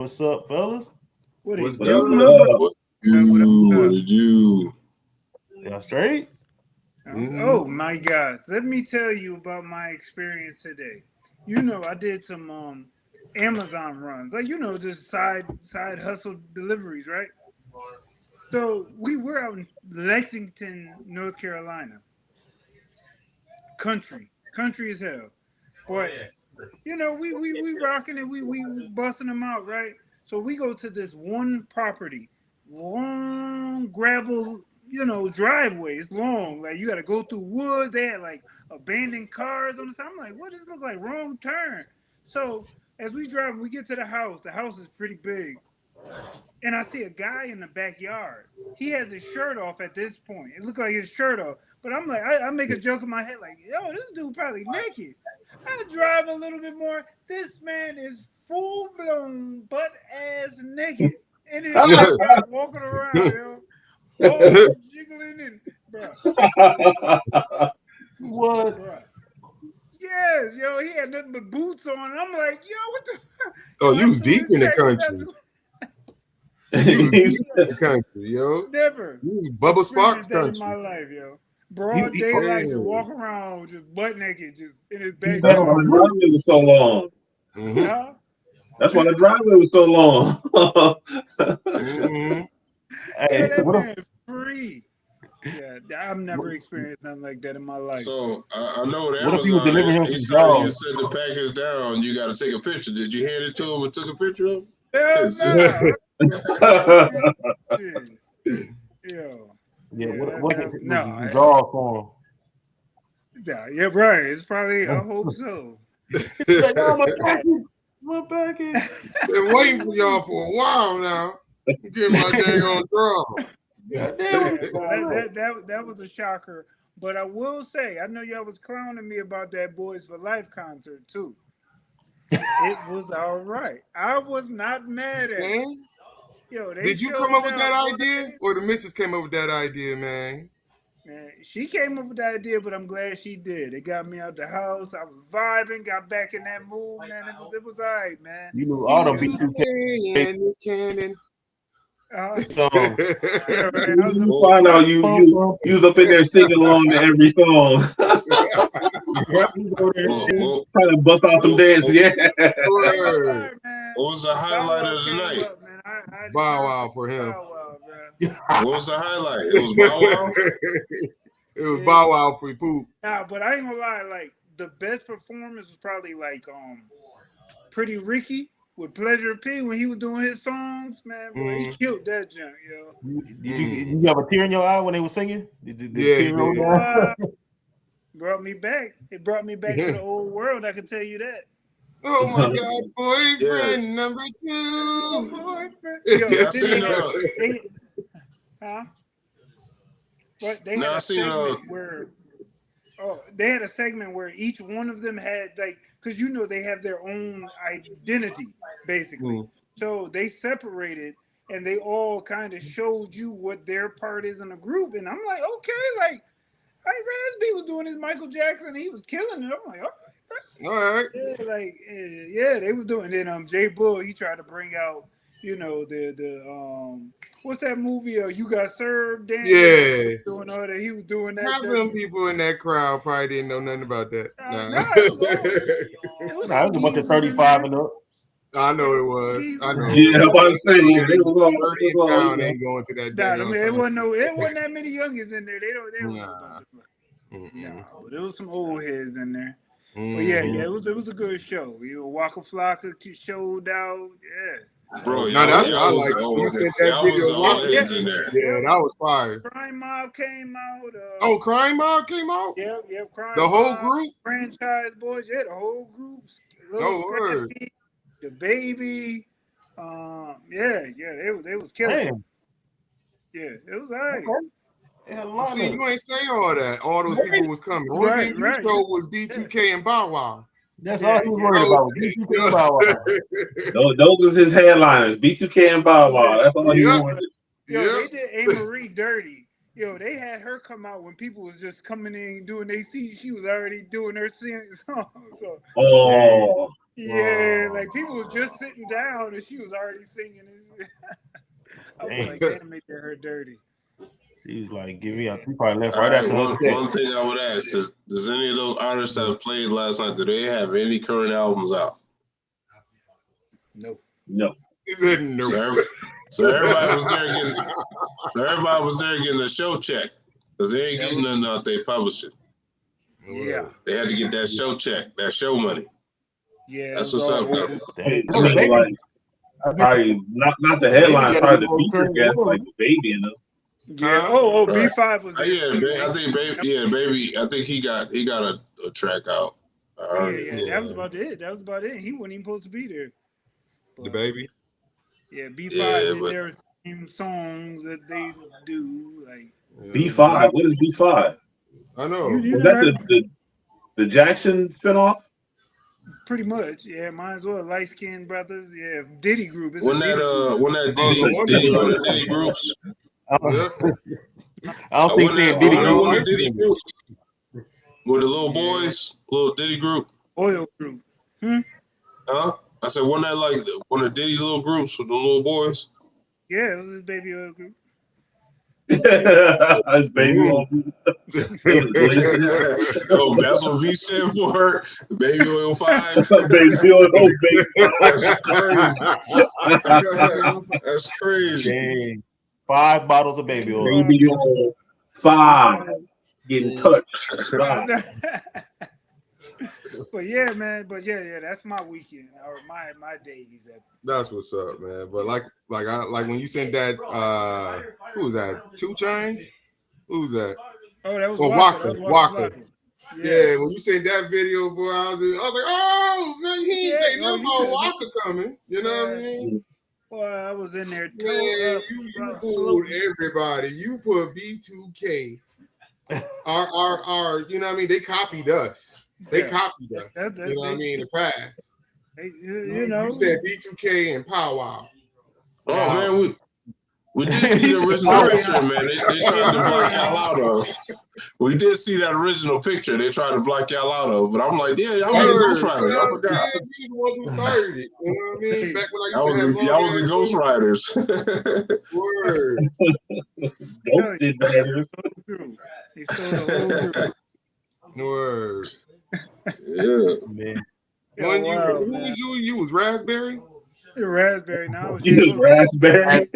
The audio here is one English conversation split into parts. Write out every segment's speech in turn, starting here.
What's up, fellas? What's What good? up? What did you? Y'all straight? Oh my gosh. Let me tell you about my experience today. You know, I did some Amazon runs. Like, just side hustle deliveries, right? So we were out in Lexington, North Carolina. Country as hell. But we rocking it, we busting them out, right? So we go to this one property, long gravel, driveway. It's long, like you got to go through woods. They had like abandoned cars on the side. I'm like, what? This look like wrong turn. So as we drive, we get to the house. The house is pretty big, and I see a guy in the backyard. He has his shirt off at this point. It looked like his shirt off. But I'm like, I make a joke in my head, like, yo, this dude probably naked. I drive a little bit more. This man is full blown butt ass naked in his backyard walking around, yo. Balls jiggling in, bro. What? Bro. Yes, yo, he had nothing but boots on. I'm like, yo, what the Oh, yo, you was deep in the country. You was deep in the country, yo. Never. You was Bubba Sparks That in country. my life, yo. Broad daylight, just walk around, just butt naked, just in his backyard. That's why the driveway was so long. Huh? That's why the driveway was so long. Hey, that man free. Yeah, I've never experienced nothing like that in my life. So I know with What if he was Amazon, delivering him he's some telling you to dogs? send the package down. You got to take a picture. Did you hand it to him and took a picture of him? Hell no. Yo. Yeah, what if it was no, dogs for yeah, right. It's probably, I hope so. him? My package. Been waiting for y'all for a while now. Get my dang on drum. Yeah, that was a shocker. But I will say, I know y'all was clowning me about that Boys for Life concert too. It was all right. I was not mad at it. Yo, did you come up with that idea, or the missus came up with that idea, man? Man, she came up with the idea, but I'm glad she did. It got me out the house. I was vibing, got back in that mood, man. It was all right, man. You knew all them Cannon. So You find out you was up in there singing along to every song. Trying to bust out some dance, yeah. What was the highlight of the night? Bow Wow for him. What was the highlight? It was Bow Wow? It was Bow Wow for poop. Nah, but I ain't gonna lie, like the best performance was probably like Pretty Ricky with Pleasure P when he was doing his songs, man. Boy, he killed that junk, yo. Did you have a tear in your eye when they were singing? Did tear roll down? Brought me back. It brought me back to the old world. I can tell you that. Oh my God, boyfriend number 2. Boyfriend. Yo, huh? But they had a segment where they had a segment where each one of them had like, because they have their own identity basically. So they separated and they all kind of showed you what their part is in the group. And I'm like, okay, like Rasby was doing his Michael Jackson, he was killing it. I'm like, all right. Yeah, they was doing it. Then Jay Bull, he tried to bring out, the what's that movie? You Got Served. Dan, yeah, doing all that. He was doing that. Half of them people in that crowd probably didn't know nothing about that. It was a bunch of 35 and up. I know it was. I know. Yeah, I'm about to say, it was 30 pound ain't going to that. It wasn't that many youngins in there. They don't. Nah, but there was some old heads in there. But yeah, it was a good show. Waka Flocka showed out. Yeah. Bro, no, that's what I like. You sent that video. Yeah, that was fire. Crime Mob came out. Crime Mob came out? Yep, Crime The whole Mob, group? Franchise Boys, yeah, the whole group. No word. The Baby. They was killing. Damn. Yeah, it was all right. Okay. See, you ain't say all that. All those people was coming. Only thing you showed was B2K and Bow Wow. That's all he was worried about. B2K and Bow Wow. Those was his headliners. B2K and Bow Wow. That's all he wanted. They did A. Marie dirty. They had her come out when people was just coming in doing they see she was already doing her song. So Yeah, like people was just sitting down and she was already singing. I was like, damn, make her dirty. She was like, "Give me a." She probably left right after her set. One thing I would ask is, does any of those artists that played last night, do they have any current albums out? No. He said no. So everybody was there getting. So everybody was there getting a show check because they ain't getting nothing out. They publish it. Yeah. They had to get that show check, that show money. Yeah. That's what's up, though. Like, probably not the headline, probably the feature guest, like the baby in them. Yeah. B5 was there. I think baby. I think he got a track out. Yeah. That was about it. He wasn't even supposed to be there. But, the baby. Yeah, B5 did their same songs that they do. Like B5. What is B5? I know. Was that the Jackson spinoff? Pretty much, yeah. Might as well. Light skinned brothers, yeah. Diddy group. When that Diddy groups. I don't think saying Diddy group. With the little boys, little Diddy group. Oil group. Huh? I said, wasn't that like one of Diddy little groups with the little boys? Yeah, it was his baby oil group. His baby oil group. Oh, that's what V stand for. Baby oil 5. Baby oil, baby. That's crazy. Dang. 5 bottles of baby oil. Baby oil 5. Getting touched. But yeah, man. But yeah, that's my weekend or my days. That's what's up, man. But like when you sent that, who was that? 2 Chainz? Who was that? Oh, that was Walker. Yeah, when you sent that video, boy, I was like, oh man, he ain't say nothing about Walker coming. You know what I mean? Boy, I was in there. Man, you fooled everybody. You put B2K. Our, you know what I mean? They copied us. They copied us. You know what I mean? In the past. You said B2K and Pow Wow. Oh man, we did see the original picture, man. They tried to block y'all out of. We did see that original picture. They tried to block y'all out of, but I'm like, yeah, y'all was the Ghost Riders. I forgot. You the ones who started it. You know what I mean? Back when y'all was the Ghost Riders. Word. He stole the whole group. Word. Yeah, man. Who was you? You was Raspberry? Raspberry. Now you was Raspberry.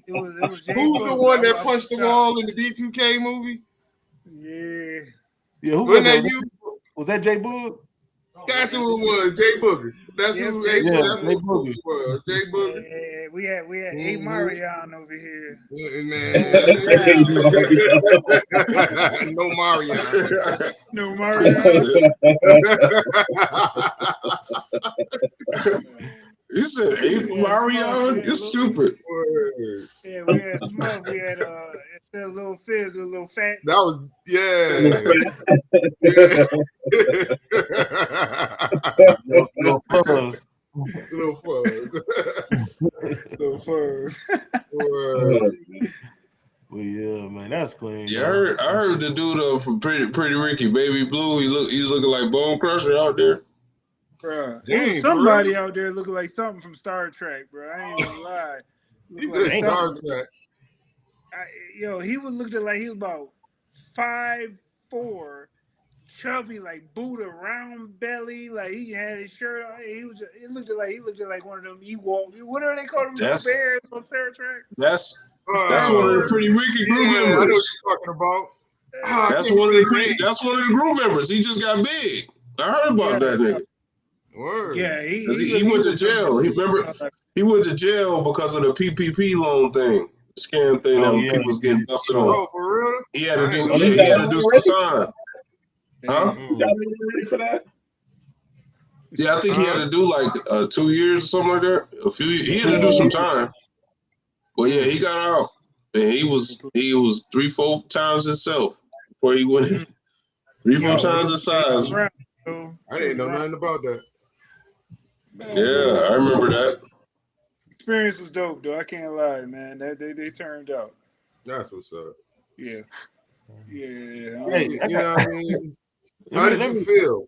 Who's the one that punched the wall in the B2K movie? Yeah. Who was that? You? Was that Jay Boog? That's who it was. Jay Booger. That's who. Jay Booger was. Jay Booger. Yeah, we had A Marion over here. Man. No Marion. No Marion. You said Marion? You're stupid. Yeah, we had Smoke. We had a little Fizz, a little fat. That was Little fuzz. Little fuzz. Little fuzz. Well, yeah, man, that's clean. Yeah, I heard the dude from Pretty Ricky, Baby Blue. He's looking like Bone Crusher out there. Bro, there's somebody out there looking like something from Star Trek, bro. I ain't gonna lie. He's like Star Trek. He was looking like he was about 5'4", chubby, like Buddha, round belly, like he had his shirt on. He looked like one of them Ewoks. What are they called? Them bears on Star Trek? That's one of the Pretty Ricky group members. I know what you're talking about. That's one of the group members. He just got big. I heard about that nigga. Word. Yeah, he went to jail. He went to jail because of the PPP loan thing, scam thing that people was getting busted on. Oh, for real? He had to do some time. Huh? Ready for that? Yeah, I think he had to do like 2 years or something like that. A few years. He had to do some time. Well, yeah, he got out, and he was 3-4 times himself before he went in. 3-4 times his size. I didn't know nothing about that. Yeah, I remember that. Experience was dope, though. I can't lie, man. They turned out. That's what's up. Yeah. Hey, you know what I mean? How did you feel?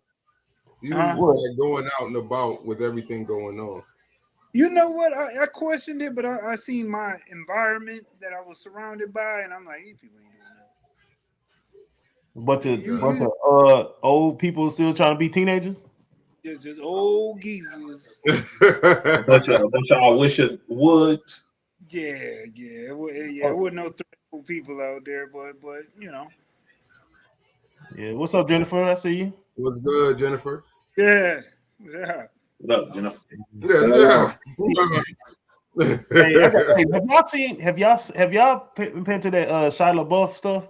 You like going out and about with everything going on. You know what? I questioned it, but I seen my environment that I was surrounded by, and I'm like, these people ain't doing bunch of old people still trying to be teenagers. just old geezers. a bunch of I wish it would. Yeah. It wasn't no threatful people out there, but you know. Yeah. What's up, Jennifer? I see you. What's good, Jennifer? Yeah. What up, Jennifer? Yeah. Hey, have y'all been to that Shia LaBeouf stuff?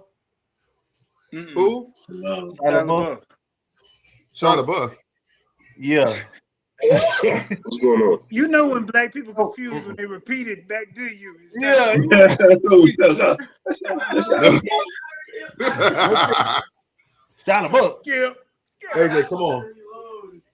Who? No. Shia LaBeouf. Shia LaBeouf. Yeah. What's going on? You know when black people confused when they repeat it back to you. Yeah. Shia LaBeouf. Yeah. AJ, come on.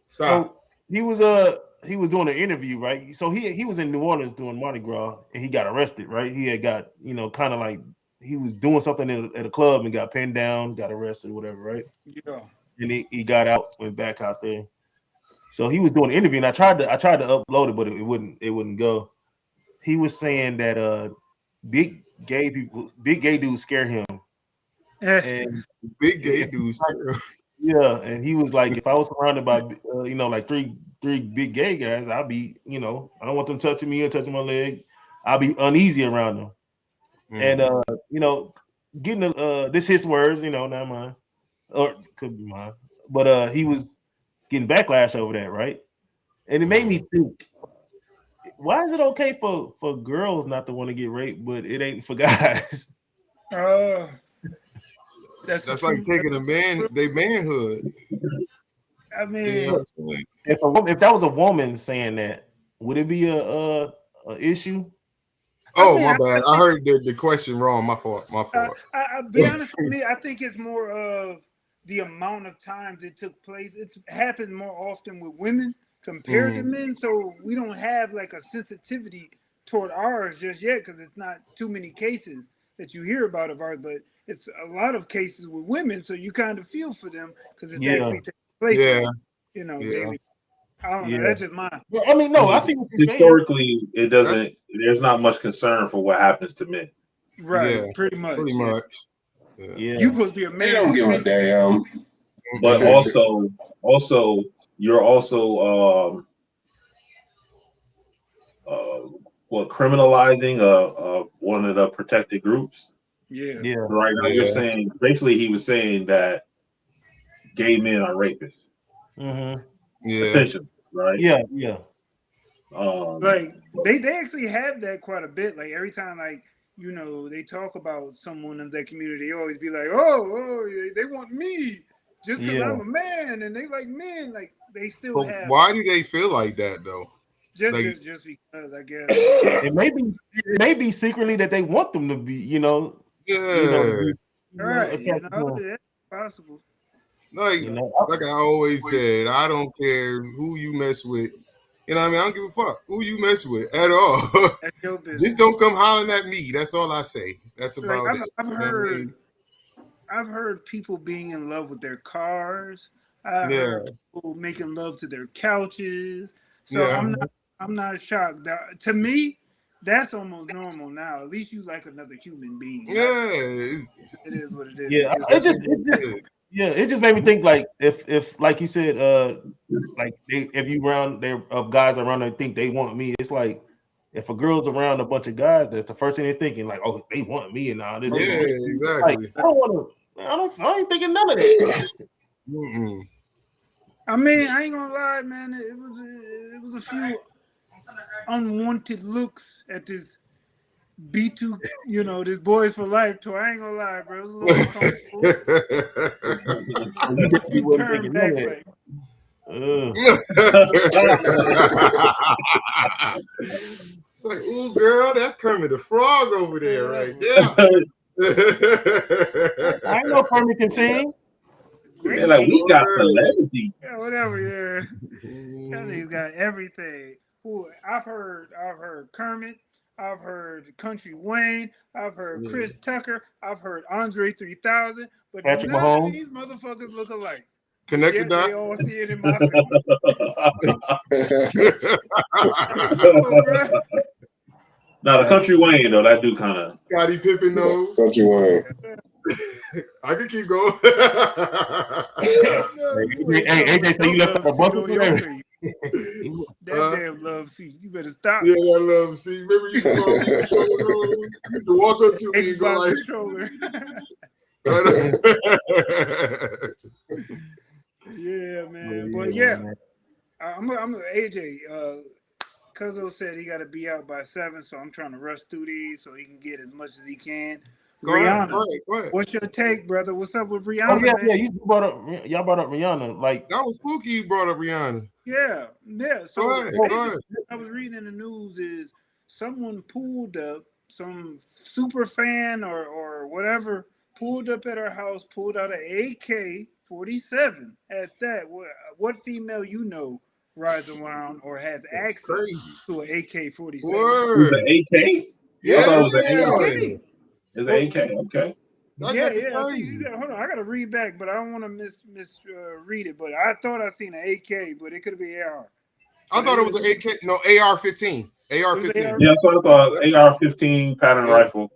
Stop. So he was doing an interview, right? So he was in New Orleans doing Mardi Gras and he got arrested, right? He had got, kind of like he was doing something at a club and got pinned down, got arrested, whatever, right? Yeah. And he got out, went back out there. So he was doing an interview and I tried to upload it, but it wouldn't go. He was saying that big gay dudes scare him. And big gay dudes. Yeah, and he was like, if I was surrounded by like three big gay guys, I'd be, I don't want them touching me or touching my leg. I'll be uneasy around them. And getting this his words, not mine, or could be mine, but he was getting backlash over that, right? And it made me think, why is it okay for girls not to want to get raped, but it ain't for guys? That's like taking their manhood. I mean, if that was a woman saying that, would it be a issue? Oh, my bad. I heard the question wrong. My fault. I'll be honest with me. I think it's more of the amount of times it took place. It's happened more often with women compared to men, so we don't have like a sensitivity toward ours just yet because it's not too many cases that you hear about of ours, but it's a lot of cases with women, so you kind of feel for them because it's actually taking place. Daily. I don't know. That's just mine. Well, I mean, no, I see what you're saying. Historically, it doesn't. There's not much concern for what happens to men. Right. Yeah, pretty much. Yeah. You supposed to be a man. They don't give a damn. But also, you're also criminalizing one of the protected groups. Yeah. Right. You're saying basically he was saying that gay men are rapists. Mm-hmm. Yeah. Essentially, right? Yeah. Like they actually have that quite a bit. Like every time, like they talk about someone in that community, they always be like, "Oh, they want me just because I'm a man and they like men." Like they still have. Why do they feel like that though? Just because I guess it may be secretly that they want them to be, right? That's possible. Like I always said, I don't care who you mess with. You know what I mean? I don't give a fuck who you mess with at all. That's your business. Just don't come hollering at me. That's all I say. That's about it. I've heard people being in love with their cars. I've heard people making love to their couches. So I'm not shocked. To me, that's almost normal now. At least you like another human being. Yeah, it is what it is. Yeah, it just made me think like if like you said, like if you around there of guys around there think they want me, it's like if a girl's around a bunch of guys, that's the first thing they're thinking, like, oh, they want me and all this. Yeah, exactly. Like, I ain't thinking none of that. I mean, I ain't gonna lie, man. It was a few unwanted looks at this B2, this Boys for Life tour. I ain't gonna lie, bro. It was a little uncomfortable. Turn back, like. It's like, ooh, girl, that's Kermit the Frog over there, right there. I know Kermit can sing. They're like, we got celebrity. Yeah, whatever. Yeah, that nigga's got everything. Ooh, I've heard Kermit. I've heard Country Wayne. I've heard Chris Tucker. I've heard Andre 3000. But Patrick none Mahomes. of these motherfuckers look alike. Connected They dot. all see it in my face. Now the Country Wayne though, that do kind of Scottie Pippen knows. Country Wayne. I can keep going. Hey, AJ said you left out a bucket for that. That damn love seat. You better stop. Yeah, that love seat. Remember you used to walk up to me and go like, controller. Yeah, man. But yeah, I'm AJ. Cuzzo said he got to be out by 7, so I'm trying to rush through these so he can get as much as he can. Rihanna, go ahead. What's your take, brother? What's up with Rihanna? Oh yeah, man? Y'all brought up Rihanna. Like that was spooky. You brought up Rihanna. Yeah. So go ahead. I was reading in the news is someone pulled up, some super fan or whatever pulled up at her house, pulled out an AK-47. At that, what female rides around or has access to an AK-47? Who's an AK? Yeah, I thought it was an AK. It's an AK. Okay. Yeah. Hold on, I gotta read back, but I don't want to read it. But I thought I seen an AK, but it could be AR. I thought it was an AK. No, AR-15. AR-15. Yeah, so I thought AR-15 pattern rifle.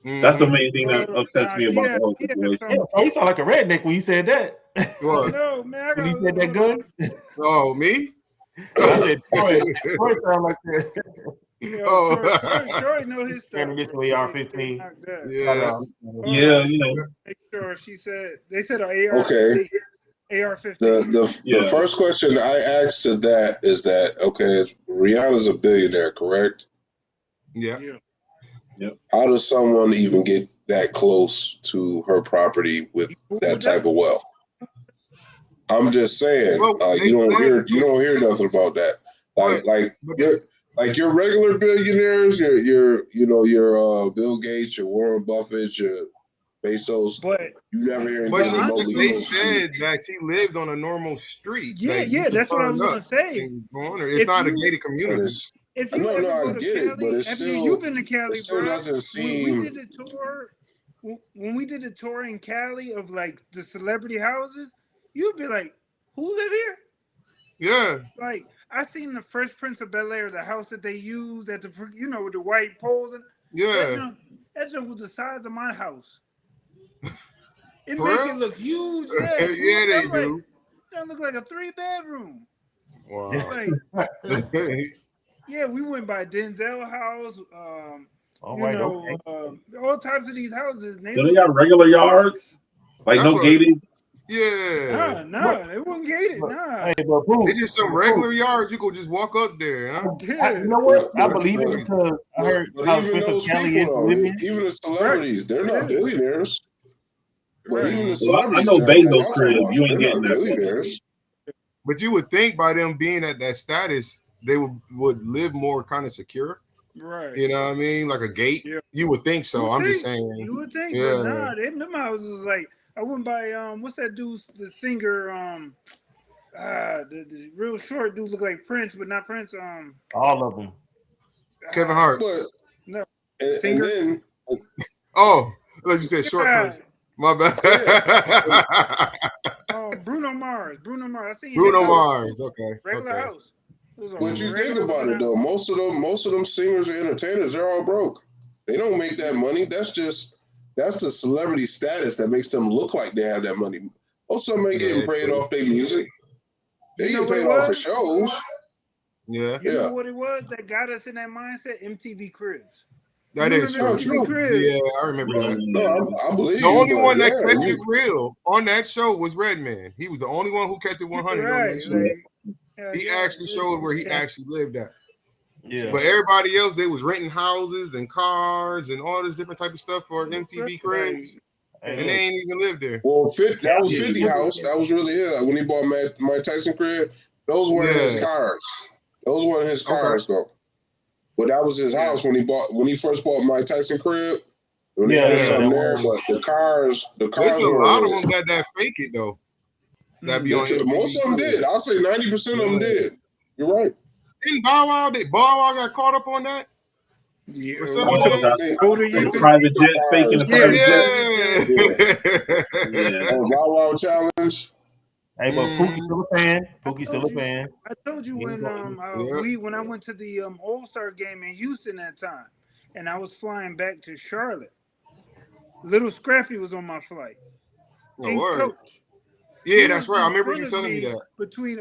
That's the main thing that upsets me about the whole situation. Yeah, you sound like a redneck when you said that. What? No, man. When he said that gun. Oh, me? I said, Troy sound like that. Troy know his stuff. AR-15. Yeah, Make sure they said AR. Okay. AR-15. The first question I asked to that is that Rihanna's a billionaire, correct? Yeah. How does someone even get that close to her property with that type of wealth? I'm just saying, you don't hear nothing about that. Like your regular billionaires, your Bill Gates, your Warren Buffett, your Bezos, but you never hear But anything. they said that she lived on a normal street. Yeah, that's what I was gonna say. It's not a gated community. If you ever go to Cali, you've been to Cali, bro. When we did the tour in Cali of like the celebrity houses, you'd be like, "Who live here?" Yeah. Like I seen the Fresh Prince of Bel-Air, the house that they used at the with the white poles. Yeah. That junk was the size of my house. It make it look huge. Yeah, they do. That look like a 3-bedroom. Wow. Yeah, we went by Denzel house. All types of these houses. Do they got regular yards? Like no gated? Yeah. No, they weren't gated. Nah. Hey, they just some regular yards. You could just walk up there. Huh? You know what? I believe it because I heard how expensive Cali is to live in. Even the celebrities, they're not billionaires. But even the I celebrities, know Bezos crib. You ain't getting that. Billionaires. But you would think by them being at that status, they would live more kind of secure. Right. You know what I mean? Like a gate. Yeah. You would think so. Just saying. You would think. Yeah. But them houses like I went by what's that dude, the singer, the real short dude look like Prince, but not Prince. All of them. Kevin Hart. No. Singer. And then, like you said, short person. My bad. Bruno Mars. I seen Bruno Mars. Okay. Regular house. But you think about it though, most of them singers and entertainers, they're all broke. They don't make that money. That's the celebrity status that makes them look like they have that money. Most of them ain't getting paid off their music. They get paid off for shows. Yeah. You know what it was that got us in that mindset? MTV Cribs. That is true. Yeah, I remember that. No, I believe the only one that kept it real on that show was Redman. He was the only one who kept it 100 on that show. He actually showed where he actually lived at. Yeah. But everybody else, they was renting houses and cars and all this different type of stuff for MTV Cribs. And they ain't even lived there. Well, that was 50 house. That was really it. When he bought Mike Tyson crib, those weren't his cars. Those weren't his cars though. But that was his house when he first bought Mike Tyson crib. When he had something there, but the cars. There's a lot of them that fake it though. That be on most of them did. I'll say 90% of them did. You're right. Didn't Bow Wow got caught up on that? Yeah. Private jet faking the private jet. Bow Wow challenge. Hey, but Pookie's still a fan. Pookie's still a fan. I told you when when I went to the All-Star game in Houston that time, and I was flying back to Charlotte. Little Scrappy was on my flight. And Coach. Yeah, that's right. I remember you telling me that. Between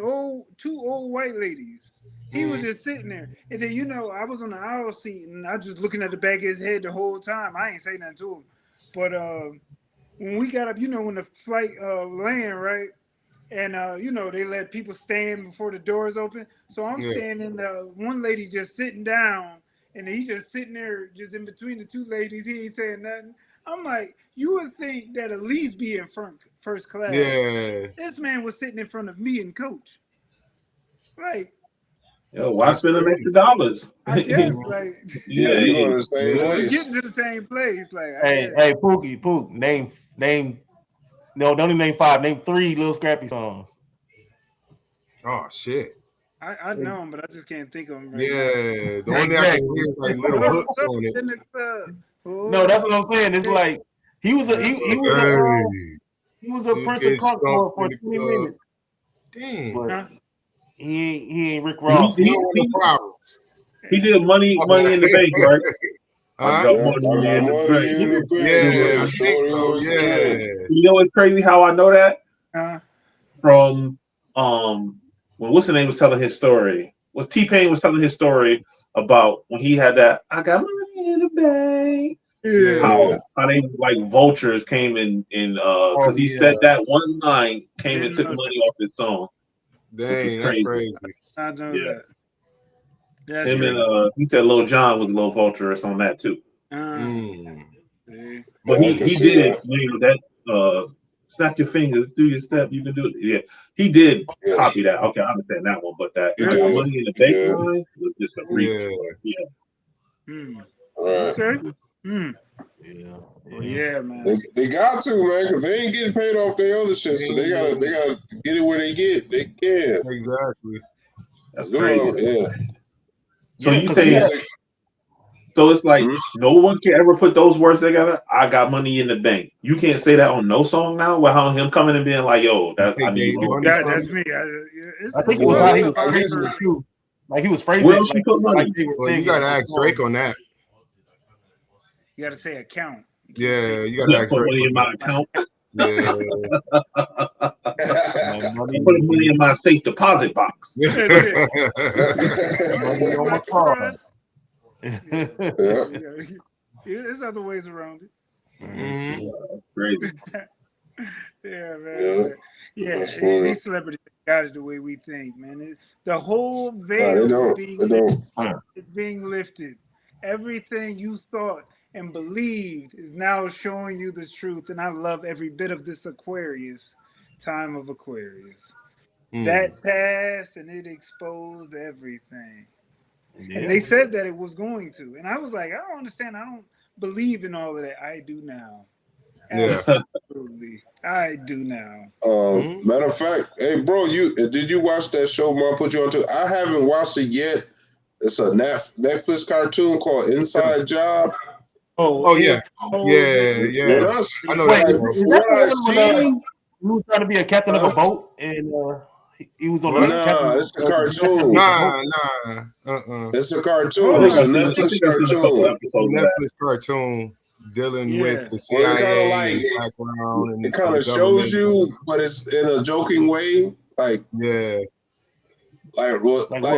two old white ladies. He was just sitting there. And then, I was on the aisle seat and I was just looking at the back of his head the whole time. I ain't say nothing to him. But when we got up, when the flight land, right? And, they let people stand before the doors open. So I'm standing, one lady just sitting down, and he's just sitting there just in between the two ladies. He ain't saying nothing. I'm like, you would think that at least be in first class. Yeah. This man was sitting in front of me and Coach. Like, yo, why spend them extra dollars? I guess, like, you going to the same we're place. getting to the same place. Like, Hey, Pookie, name. No, don't even name 5. Name 3 Little Scrappy songs. Oh shit. I know him, but I just can't think of him. Right the only I can hear is like little hooks on it. No, that's what I'm saying. It's like he was a Prince of Crunk for 20 minutes. Damn. But he ain't Rick Ross. He problems. He did money in the bank, right? I got money in the bank. Yeah, I think so. Yeah. You know what's crazy? How I know that? From when what's the name was telling his story. Was T-Pain was telling his story about when he had that I got money in the bank. Yeah. How they like vultures came in because he said that one line came and took money off his song. Dang, that's crazy. I know that. That's him and he said Lil Jon was a little vulturous on that too. But he did that snap your fingers, do your step, you can do it. Yeah, he did copy that. Okay, I understand that one, but that money in the bank line was just a reach. Okay. Yeah, man. They got to, man, because they ain't getting paid off their other shit, so they gotta get it where they get. They can. Exactly. That's crazy. So you say so it's like no one can ever put those words together. I got money in the bank. You can't say that on no song now. Without him coming and being like, "Yo, I need money." That's me. I think it was how he was phrasing it too. Like he was phrasing it like you gotta ask Drake on that. You gotta say account. Yeah, you gotta ask Drake. Money in my account. Yeah. Put money in my safe deposit box. Money on my car. There's other ways around it. Crazy. Man. Yeah, these celebrities got it the way we think, man. The whole veil is being lifted. Everything you thought and believed is now showing you the truth. And I love every bit of this time of Aquarius. That passed and it exposed everything. Yeah. And they said that it was going to. And I was like, I don't understand. I don't believe in all of that. I do now. Absolutely. I do now. Matter of fact, hey, bro, did you watch that show Mom put you on to? I haven't watched it yet. It's a Netflix cartoon called Inside Job. Oh yeah. I know that. He was trying to be a captain of a boat, and he was on. It's a cartoon. It's a cartoon. It's a Netflix cartoon. Netflix cartoon dealing with the CIA background. It kind of shows you, but it's in a joking way, like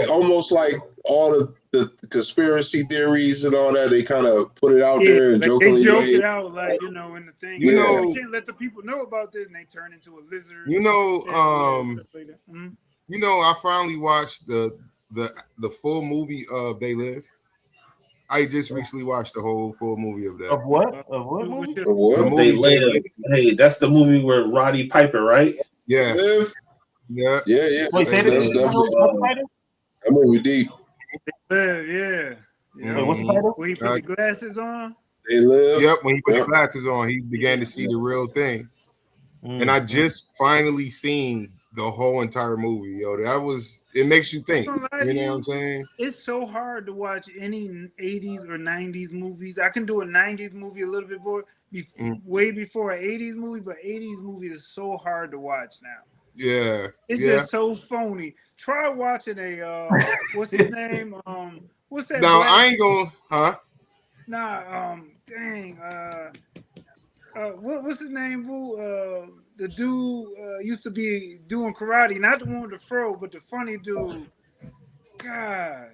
almost like all the conspiracy theories and all that. They kind of put it out there and jokingly. They joke it out, like in the thing. You can't let the people know about this, and they turn into a lizard. I finally watched the full movie of They Live. I just recently watched the whole full movie of that. Of what? Of what movie? Of what? They Live. Hey, that's the movie with Roddy Piper, right? Yeah. Yeah. Wait, say that. That movie deep. Yeah. Wait, what's the title? When he put the glasses on? They Live. Yep, when he put the glasses on, he began to see the real thing. And I just finally seen the whole entire movie. It makes you think. You know what I'm saying? It's so hard to watch any 80s or 90s movies. I can do a 90s movie a little bit more, way before an 80s movie, but 80s movie is so hard to watch now. Yeah. It's just so phony. Try watching a what's his name? What's that? Now I ain't gonna, huh? Nah, dang. What's his name? Boo? The dude used to be doing karate, not the one with the fro, but the funny dude. Gosh,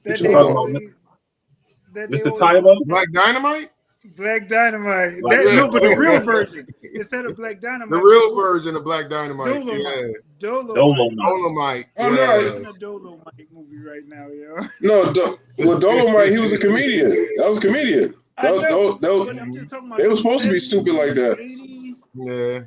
that they always, Mr. Tyler? Black Dynamite. Black Dynamite. Like, No, but the real version instead of Black Dynamite. The real version of Black Dynamite. Dolomite. Yeah. Dolomite. Oh I'm no, watching a Dolomite movie right now, yo. no. Well, Dolomite, he was a comedian. That was a comedian. I know, But I'm just talking about they were supposed to be stupid like that. 80s. Yeah.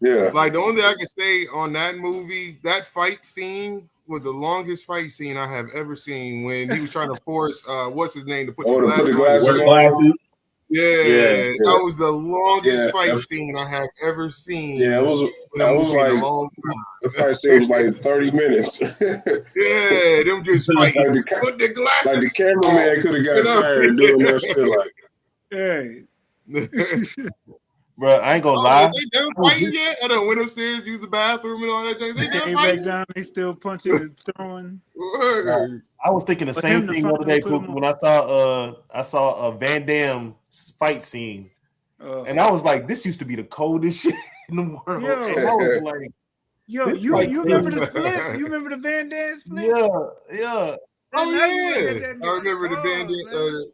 Yeah. Like the only thing I can say on that movie, that fight scene was the longest fight scene I have ever seen when he was trying to force what's his name to put the glasses on. Yeah, that was the longest fight scene I have ever seen. Yeah, it was like the fight scene was like 30 minutes. Yeah, them just fighting. Put the glasses. Like the cameraman could have got tired doing that shit. Like, hey. Bro, I ain't gonna lie. They done fighting yet? I done went upstairs, used the bathroom and all that. They done fighting. Down, they still punching and throwing. I was thinking the same thing the other day when I saw a Van Damme fight scene, and I was like, "This used to be the coldest shit in the world." Yo, and I was like, you remember the split? You remember the Van Damme split? Yeah. Oh yeah, I remember the Van Damme.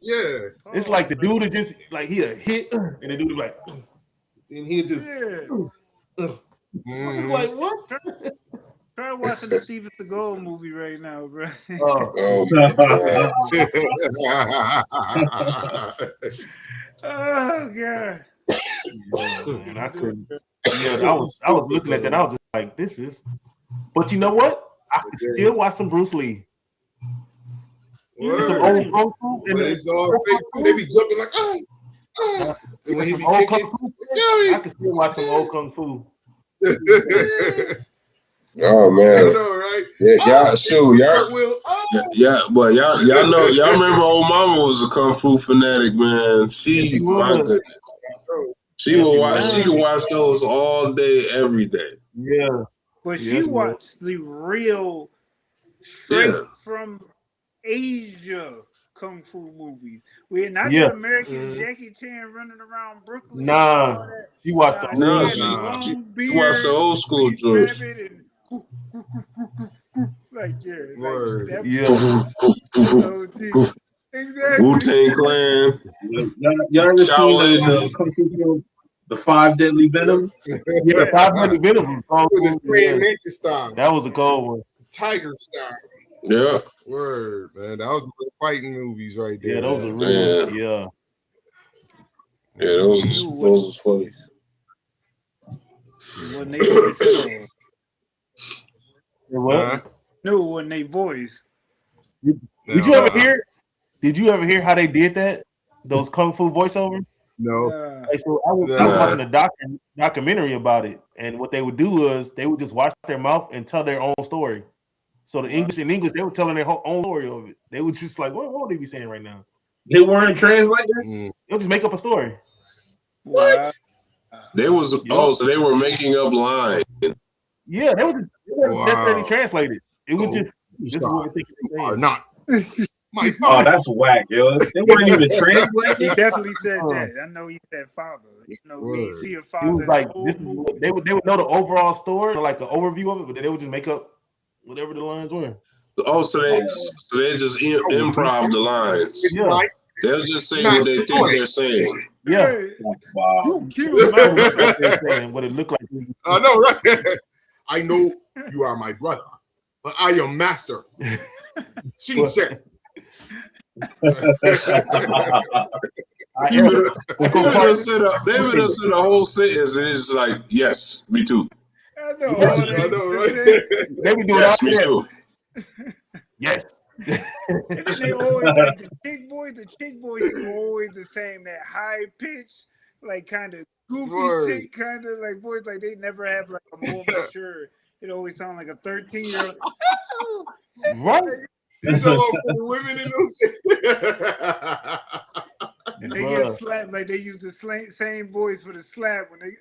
Yeah, it's like the dude would just like he'll hit, and the dude would be like, and he'll just like what? Try watching the Steven Seagal movie right now, bro. oh god. Man, I couldn't. Yeah, I was looking at that. I was just like, this is. But you know what? I could still watch some Bruce Lee. Some old kung fu. But it's all they be jumping like and when he be kicking, I can still watch some old kung fu. Oh man! I know, right? Yeah, but y'all remember old mama was a kung fu fanatic, man. My goodness, she could watch those all day, every day. Yeah, but she watched the real straight from Asia kung fu movies. We're not the American Jackie Chan running around Brooklyn. Nah, she watched the she watched the old school joints. Like exactly. Wu-Tang Clan. Y'all ever seen the Five Deadly Venom? Yeah, Five Deadly Venom. That was a cold one. Tiger style. Yeah. Word, man. That was the fighting movies right there. Yeah, those are real. Yeah, those was funny. When they voice at all. What? No, when they voice. Did you ever hear? Did you ever hear how they did that? Those kung fu voiceovers? No. So I was watching a documentary about it, and what they would do was they would just watch their mouth and tell their own story. So in English, they were telling their own story of it. They were just like, what would they be saying right now? They weren't translators? They'll just make up a story. What? They was so they were making up lines. Yeah, they were necessarily translated. It was just this is what they saying. Not. Oh, that's whack, yo. They weren't even translated. He definitely said that. I know he said father. You know, we see a father. It was like this is what, they would know the overall story, like an overview of it, but then they would just make up whatever the lines were. Oh, so they just improv the lines. Yeah. They'll just say what they think they're saying. Yeah. Wow. You killed what it looked like. I know, right? I know you are my brother, but I am master. She said. They would have said a whole sentence and it's like, yes, me too. I know, right? They be doing yes, me too. Yes. And then they always like the chick voice is always the same, that high pitch, like kind of goofy chick kind of like voice, like they never have like a more mature. It always sounds like a 13-year-old. Right. You know about women in those. And they get slapped like they use the same voice for the slap when they.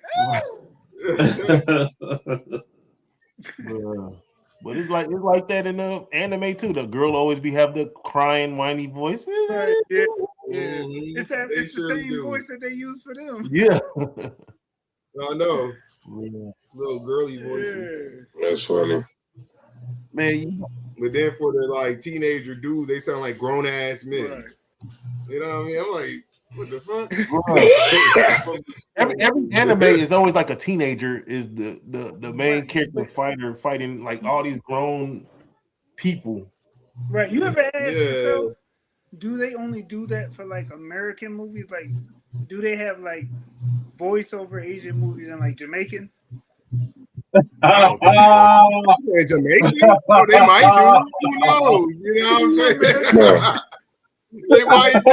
It's like that in the anime too. The girl always have the crying, whiny voice. Right. Yeah. Yeah. Mhm. It's the surely same do. voice that they use for them. Yeah. I know. Yeah. Little girly voices. Yeah. That's funny. Man, But then for the like teenager dudes, they sound like grown ass men. Right. You know what I mean? I'm like, what the fuck? bro. every anime is always like a teenager is the main Right. character fighting like all these grown people. Right. You ever ask Yeah. yourself, do they only do that for like American movies? Like, do they have like voiceover Asian movies and like Jamaican? I don't think so. In Jamaica? Oh, they might do. Who knows? You know what I'm saying? No. They might do.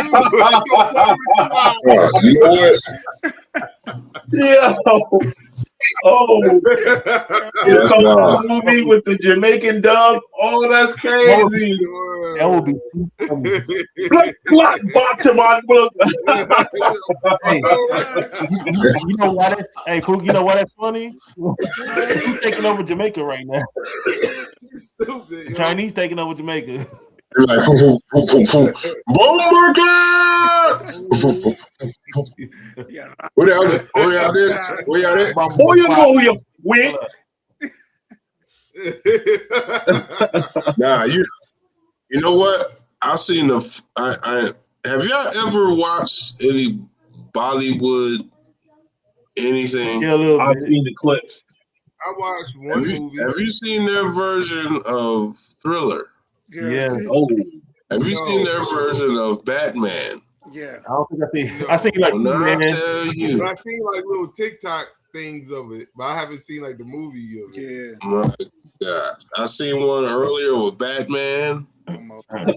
You know what? Yeah. Oh, Yes, a movie with the Jamaican dub. Oh, that's crazy. That would be too funny. Black bottom on blue. Hey, you know why that's Cool, you know why that's funny? Who's taking over Jamaica right now? Stupid, The Chinese taking over Jamaica. You're like, Bomberger! Yeah. Where y'all at? Where y'all at? Oh, you know you wait. Nah, you know what? I've seen I have y'all ever watched any Bollywood anything? Yeah, a little I've bit. seen the clips. I watched one movie. Have you seen their version of Thriller? Yeah. Oh, Have you seen their version of Batman? Yeah. I don't think I seen like When I man. tell But you, I seen like little TikTok things of it, but I haven't seen like the movie of it. Yeah. my God, I seen one earlier with Batman.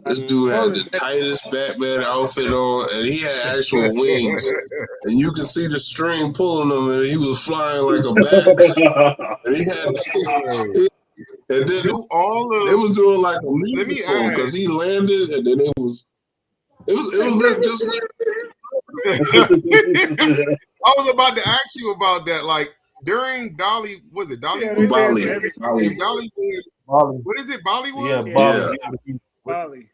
This dude had the tightest Batman outfit on, and he had actual wings, and you could see the string pulling him, and he was flying like a bat. And he had, and then Do all they of was doing like a Let me musical because ask. he landed, and then it was just I was about to ask you about that. Like during Dolly, was it Dollywood? Bollywood. Bolly. What is it? Bollywood? Yeah, Yeah. Bali.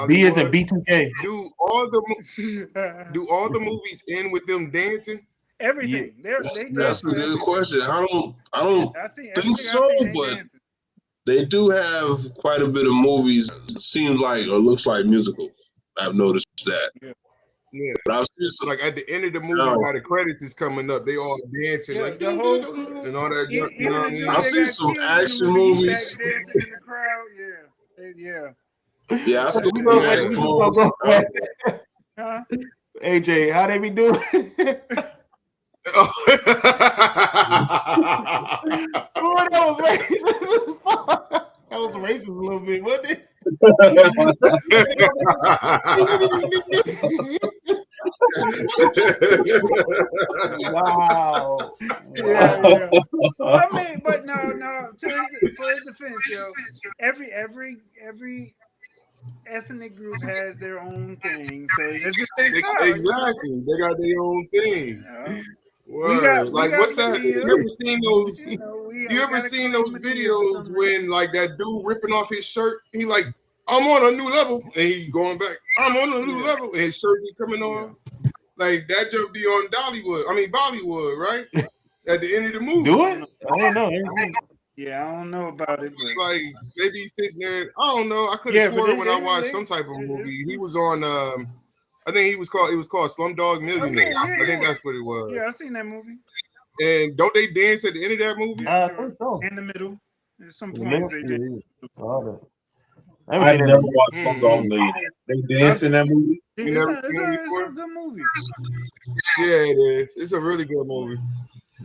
B is in Bollywood. B2K. Do all the movies end with them dancing? Everything. That's a good question. I don't think so, but they do have quite a bit of movies. It seems like or looks like musicals. I've noticed that. Yeah. But I've seen some, Like at the end of the movie, while the credits is coming up, they all dancing like the whole and all that. You know what I mean? I've seen some action movies. Dancing in the crowd. Yeah. Yeah, I see We some go- action we movies. go- Huh? AJ, how they be doing? Oh, Boy, that was racist. That was racist a little bit, wasn't it? Wow. Yeah. I mean, but no. For his defense, yo, every ethnic group has their own thing, so it's just their style. Exactly, they got their own thing. Yeah. Word. We got what's that? Medea. You ever seen those? You ever gotta seen claim those Medea or videos something. when like that dude ripping off his shirt? He like, I'm on a new level, and he going back. I'm on a new level, and his shirt is coming on. Like that just be on Bollywood, right? At the end of the movie. Do it? I don't know. Yeah, I don't know about it. But... Like they be sitting there. I don't know. I could have sworn when I watched some type of movie, he was on. I think it was called Slumdog Millionaire. I think that's what it was. Yeah, I seen that movie. And don't they dance at the end of that movie? I think so. In the middle. There's some points they did. I never watched Slumdog Millionaire. They danced in that movie. You never seen it before? It's a good movie. Yeah, it is. It's a really good movie.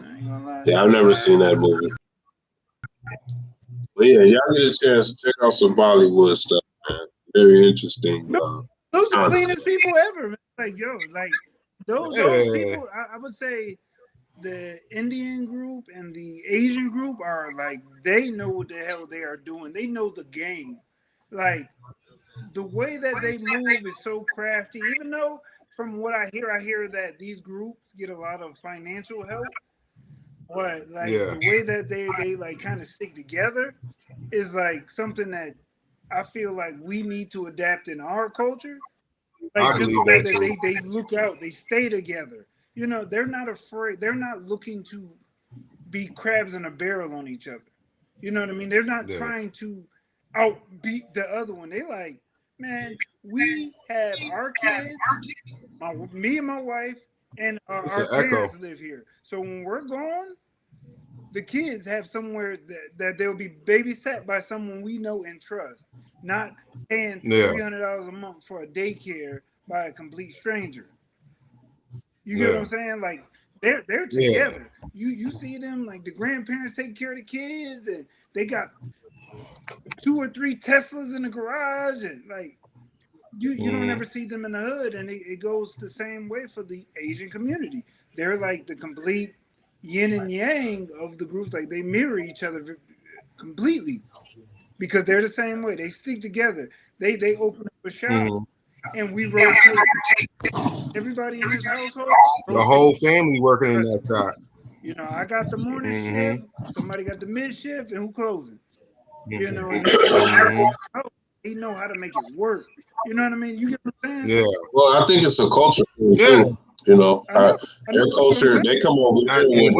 I ain't gonna lie. Yeah, I've never seen that movie. But yeah, y'all get a chance to check out some Bollywood stuff, man. Very interesting. Those are the cleanest people ever, man. Like, yo, like those people, I would say the Indian group and the Asian group are like, they know what the hell they are doing. They know the game. Like, the way that they move is so crafty. Even though, from what I hear that these groups get a lot of financial help. But like the way that they like kind of stick together, is like something that I feel like we need to adapt in our culture. Like just the way that they look out, they stay together. You know, they're not afraid. They're not looking to be crabs in a barrel on each other. You know what I mean? They're not trying to outbeat the other one. They like, man, we have our kids, me and my wife, and our parents live here. So when we're gone, the kids have somewhere that they'll be babysat by someone we know and trust, not paying $300 a month for a daycare by a complete stranger. You get what I'm saying? Like they're together. You see them, like the grandparents take care of the kids, and they got 2 or 3 Teslas in the garage, and like you don't ever see them in the hood. And it goes the same way for the Asian community. They're like the complete yin and yang of the groups. Like they mirror each other completely because they're the same way. They stick together. They open up a shop and we rotate. Everybody in this household, the whole family working in that shop. You know, I got the morning shift, somebody got the mid shift, and who closing? You know, and they know how to make it work. You know what I mean? You get what I'm saying? Yeah. Well, I think it's a culture thing too. You know, their culture. They come over here.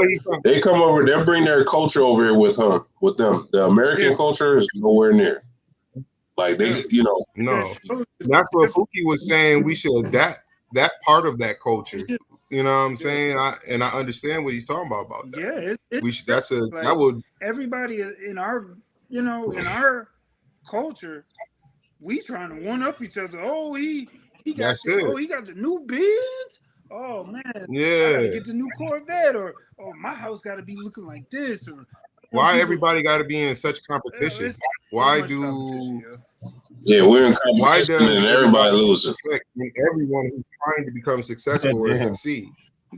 They come over. They bring their culture over here with them. The American culture is nowhere near. Like they, you know, no. That's what Pookie was saying. We should adapt that part of that culture. You know what I'm saying? I understand what he's talking about that. Yeah, we should. That's a like, that would everybody in our, you know, in our culture, we trying to one up each other. Oh, he got he got the new Benz. Oh man, I gotta get the new Corvette, or oh, my house got to be looking like this. Or why everybody got to be in such competition? Why do? Yeah, we're in competition and everybody losing. Everyone who's trying to become successful or succeed.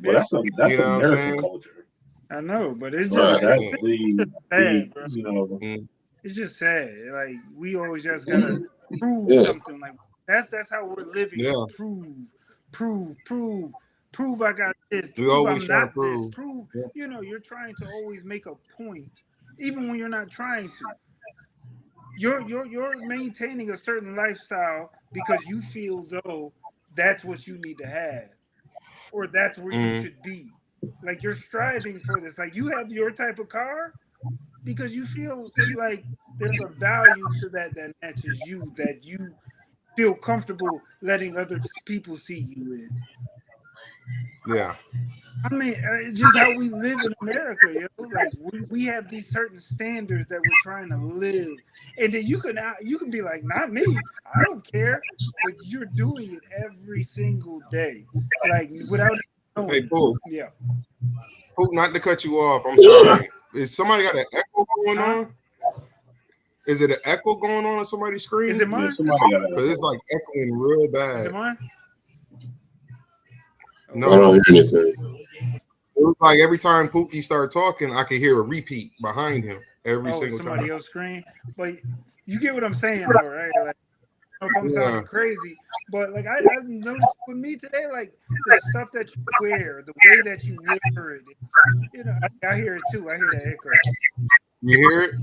Well, that's you know what I'm saying? Culture. I know, but it's just sad, bro. You know, it's just sad. Like we always just gotta prove something. Like that's how we're living. Yeah. Prove I got this. We prove always I'm trying not to prove. this. Prove you know, you're trying to always make a point, even when you're not trying to. You're maintaining a certain lifestyle because you feel though that's what you need to have, or that's where you should be. Like you're striving for this. Like you have your type of car because you feel like there's a value to that matches you, that you feel comfortable letting other people see you in. Yeah. I mean, it's just how we live in America, yo. Like we have these certain standards that we're trying to live, and then you can be like, not me, I don't care, but you're doing it every single day, like without knowing. Hey, Pooh. Yeah. Pooh, not to cut you off. I'm sorry. Is somebody got an echo going on? Is it an echo going on somebody's screen? Is it mine? Because it's like echoing real bad. Is it mine? No, I don't hear anything. It was like every time Pookie started talking, I could hear a repeat behind him every single time. Somebody else's screen. But you get what I'm saying, though, right? Like, I don't know if I'm sounding crazy, but like I noticed with me today, like the stuff that you wear, the way that you wear it, you know, I hear it too. I hear that echo. You hear it?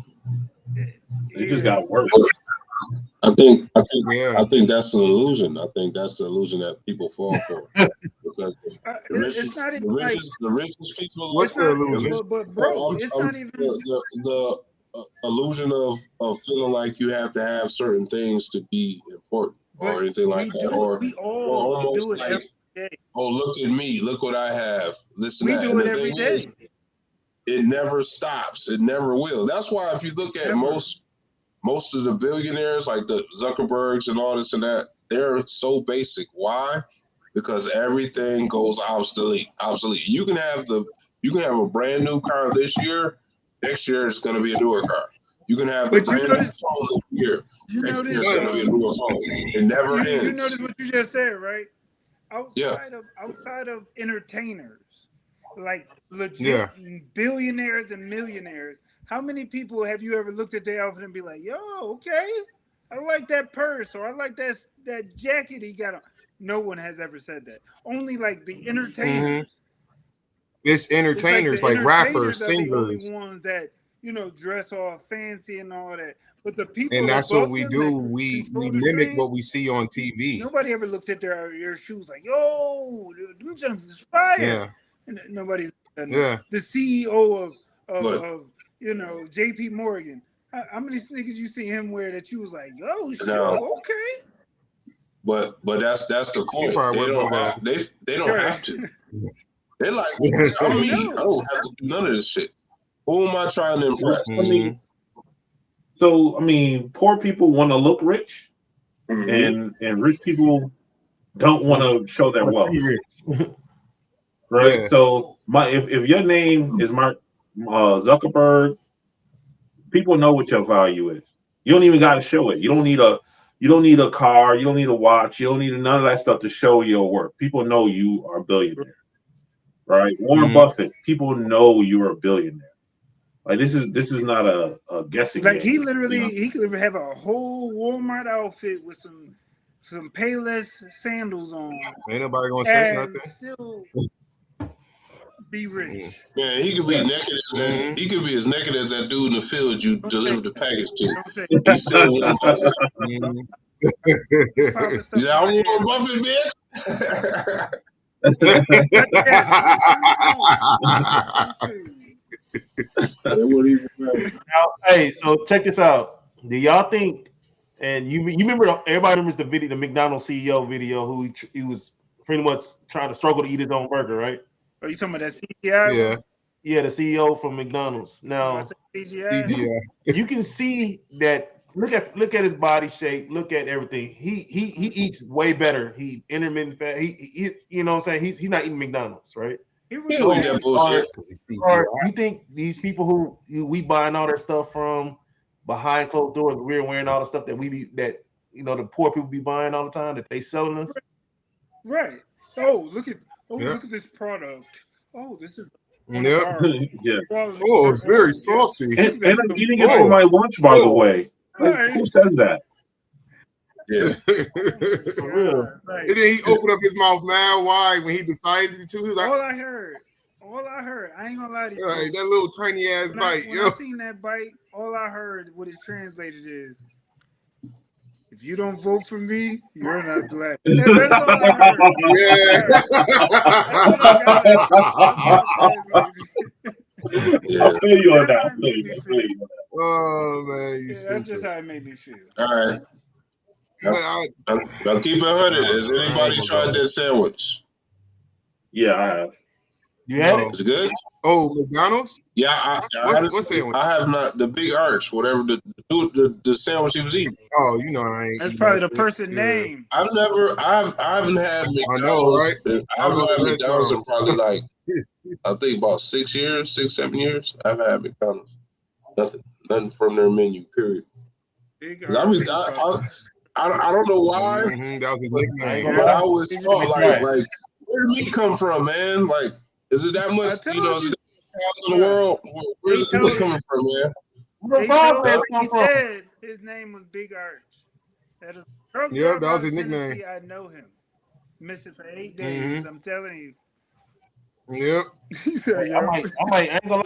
It just got worse. I think that's an illusion. I think that's the illusion that people fall for. Because the richest people. What's the illusion? But bro, it's not even the illusion of feeling like you have to have certain things to be important or anything like that, or almost do it like, oh, look at me, look what I have. Listen, we do it every day. It never stops. It never will. That's why if you look at most of the billionaires, like the Zuckerbergs and all this and that, they're so basic. Why? Because everything goes obsolete. You can have a brand new car this year. Next year it's going to be a newer car. You can have the brand new phone this year. Next year it's going to be a newer phone. It never ends. You notice what you just said, right? Outside of entertainers, like legit billionaires and millionaires, how many people have you ever looked at their outfit and be like, yo, okay, I like that purse, or I like that jacket he got on? No one has ever said that. Only like the entertainers. It's entertainers, like rappers, singers. The only ones that dress all fancy and all that. But the people And that's what above we them do. that We control the mimic stream, what we see on TV. nobody ever looked at their shoes like, yo, them junks is fire. Yeah. And nobody's Yeah. the CEO But- of JP Morgan. How many sneakers you see him wear that you was like, yo, shit, No. okay. But that's the point. probably They don't went have they don't Right. have to. They're like, I'm me. I don't have to do none of this shit. Who am I trying to impress? I mean, so I mean, poor people want to look rich, Mhm. and rich people don't want to show their wealth. Right. Yeah. So if your name is Mark Zuckerberg, people know what your value is. You don't even got to show it. You don't need a car. You don't need a watch. You don't need none of that stuff to show your work. People know you are a billionaire, right? Warren Buffett. People know you're a billionaire. Like this is not a guessing Like game. he literally he could have a whole Walmart outfit with some Payless sandals on. Ain't nobody gonna say and nothing. still be rich. Man, he could be naked as that. He could be as naked as that dude in the field you delivered the package to. Don't say He still Warren Buffett. popping stuff Yeah, I'm in my Warren head. Buffett, bitch. It wouldn't even matter. Now, hey, so check this out. Do y'all think? And you remember everybody remembers the video, the McDonald's CEO video, who he was pretty much trying to struggle to eat his own burger, right? Are you talking about that CGI? Yeah. Yeah, the CEO from McDonald's. Now CGI? you can see that. Look at his body shape. Look at everything. He eats way better. He intermittent fast. He you know what I'm saying? He's not eating McDonald's, right? He don't eat that bullshit. Or you think these people who we buying all their stuff from behind closed doors, we're wearing all the stuff that the poor people be buying all the time that they selling us? Right. Look at this product. Oh, this is Yeah. Yeah. Oh, it's very saucy. And I'm eating it for my lunch, by the way. Like, who says that? Yeah. For real. Right. And then he opened up his mouth mad wide when he decided to. He was like, All I heard, I ain't gonna lie to you. that little tiny ass When bite. I seen that bite, all I heard, what it translated is, if you don't vote for me, you're not black. That's all I heard. Yeah. I'll feel you on that. I'll feel you. Oh man, That's just how it made me feel. All right. Now keep it 100. Has anybody tried that sandwich? Yeah, I have. You had it? Is it good? Oh, McDonald's? Yeah, What sandwich? I have not. The big arch, whatever the sandwich he was eating. Oh, you know I ain't. That's probably the person name. I haven't had McDonald's. I know, right? I haven't had McDonald's in probably like I think about 6 years, 7 years. I haven't had McDonald's. Nothing from their menu. Period. I don't know why. That was his nickname. But I always thought like where did meat come from, man? Like, is it that much? Is it that much in the world? Where's the meat coming from, man? He said his name was Big Arch. That is that was his nickname. I know him. Missed it for 8 days. I'm telling you. Yep. I ain't gonna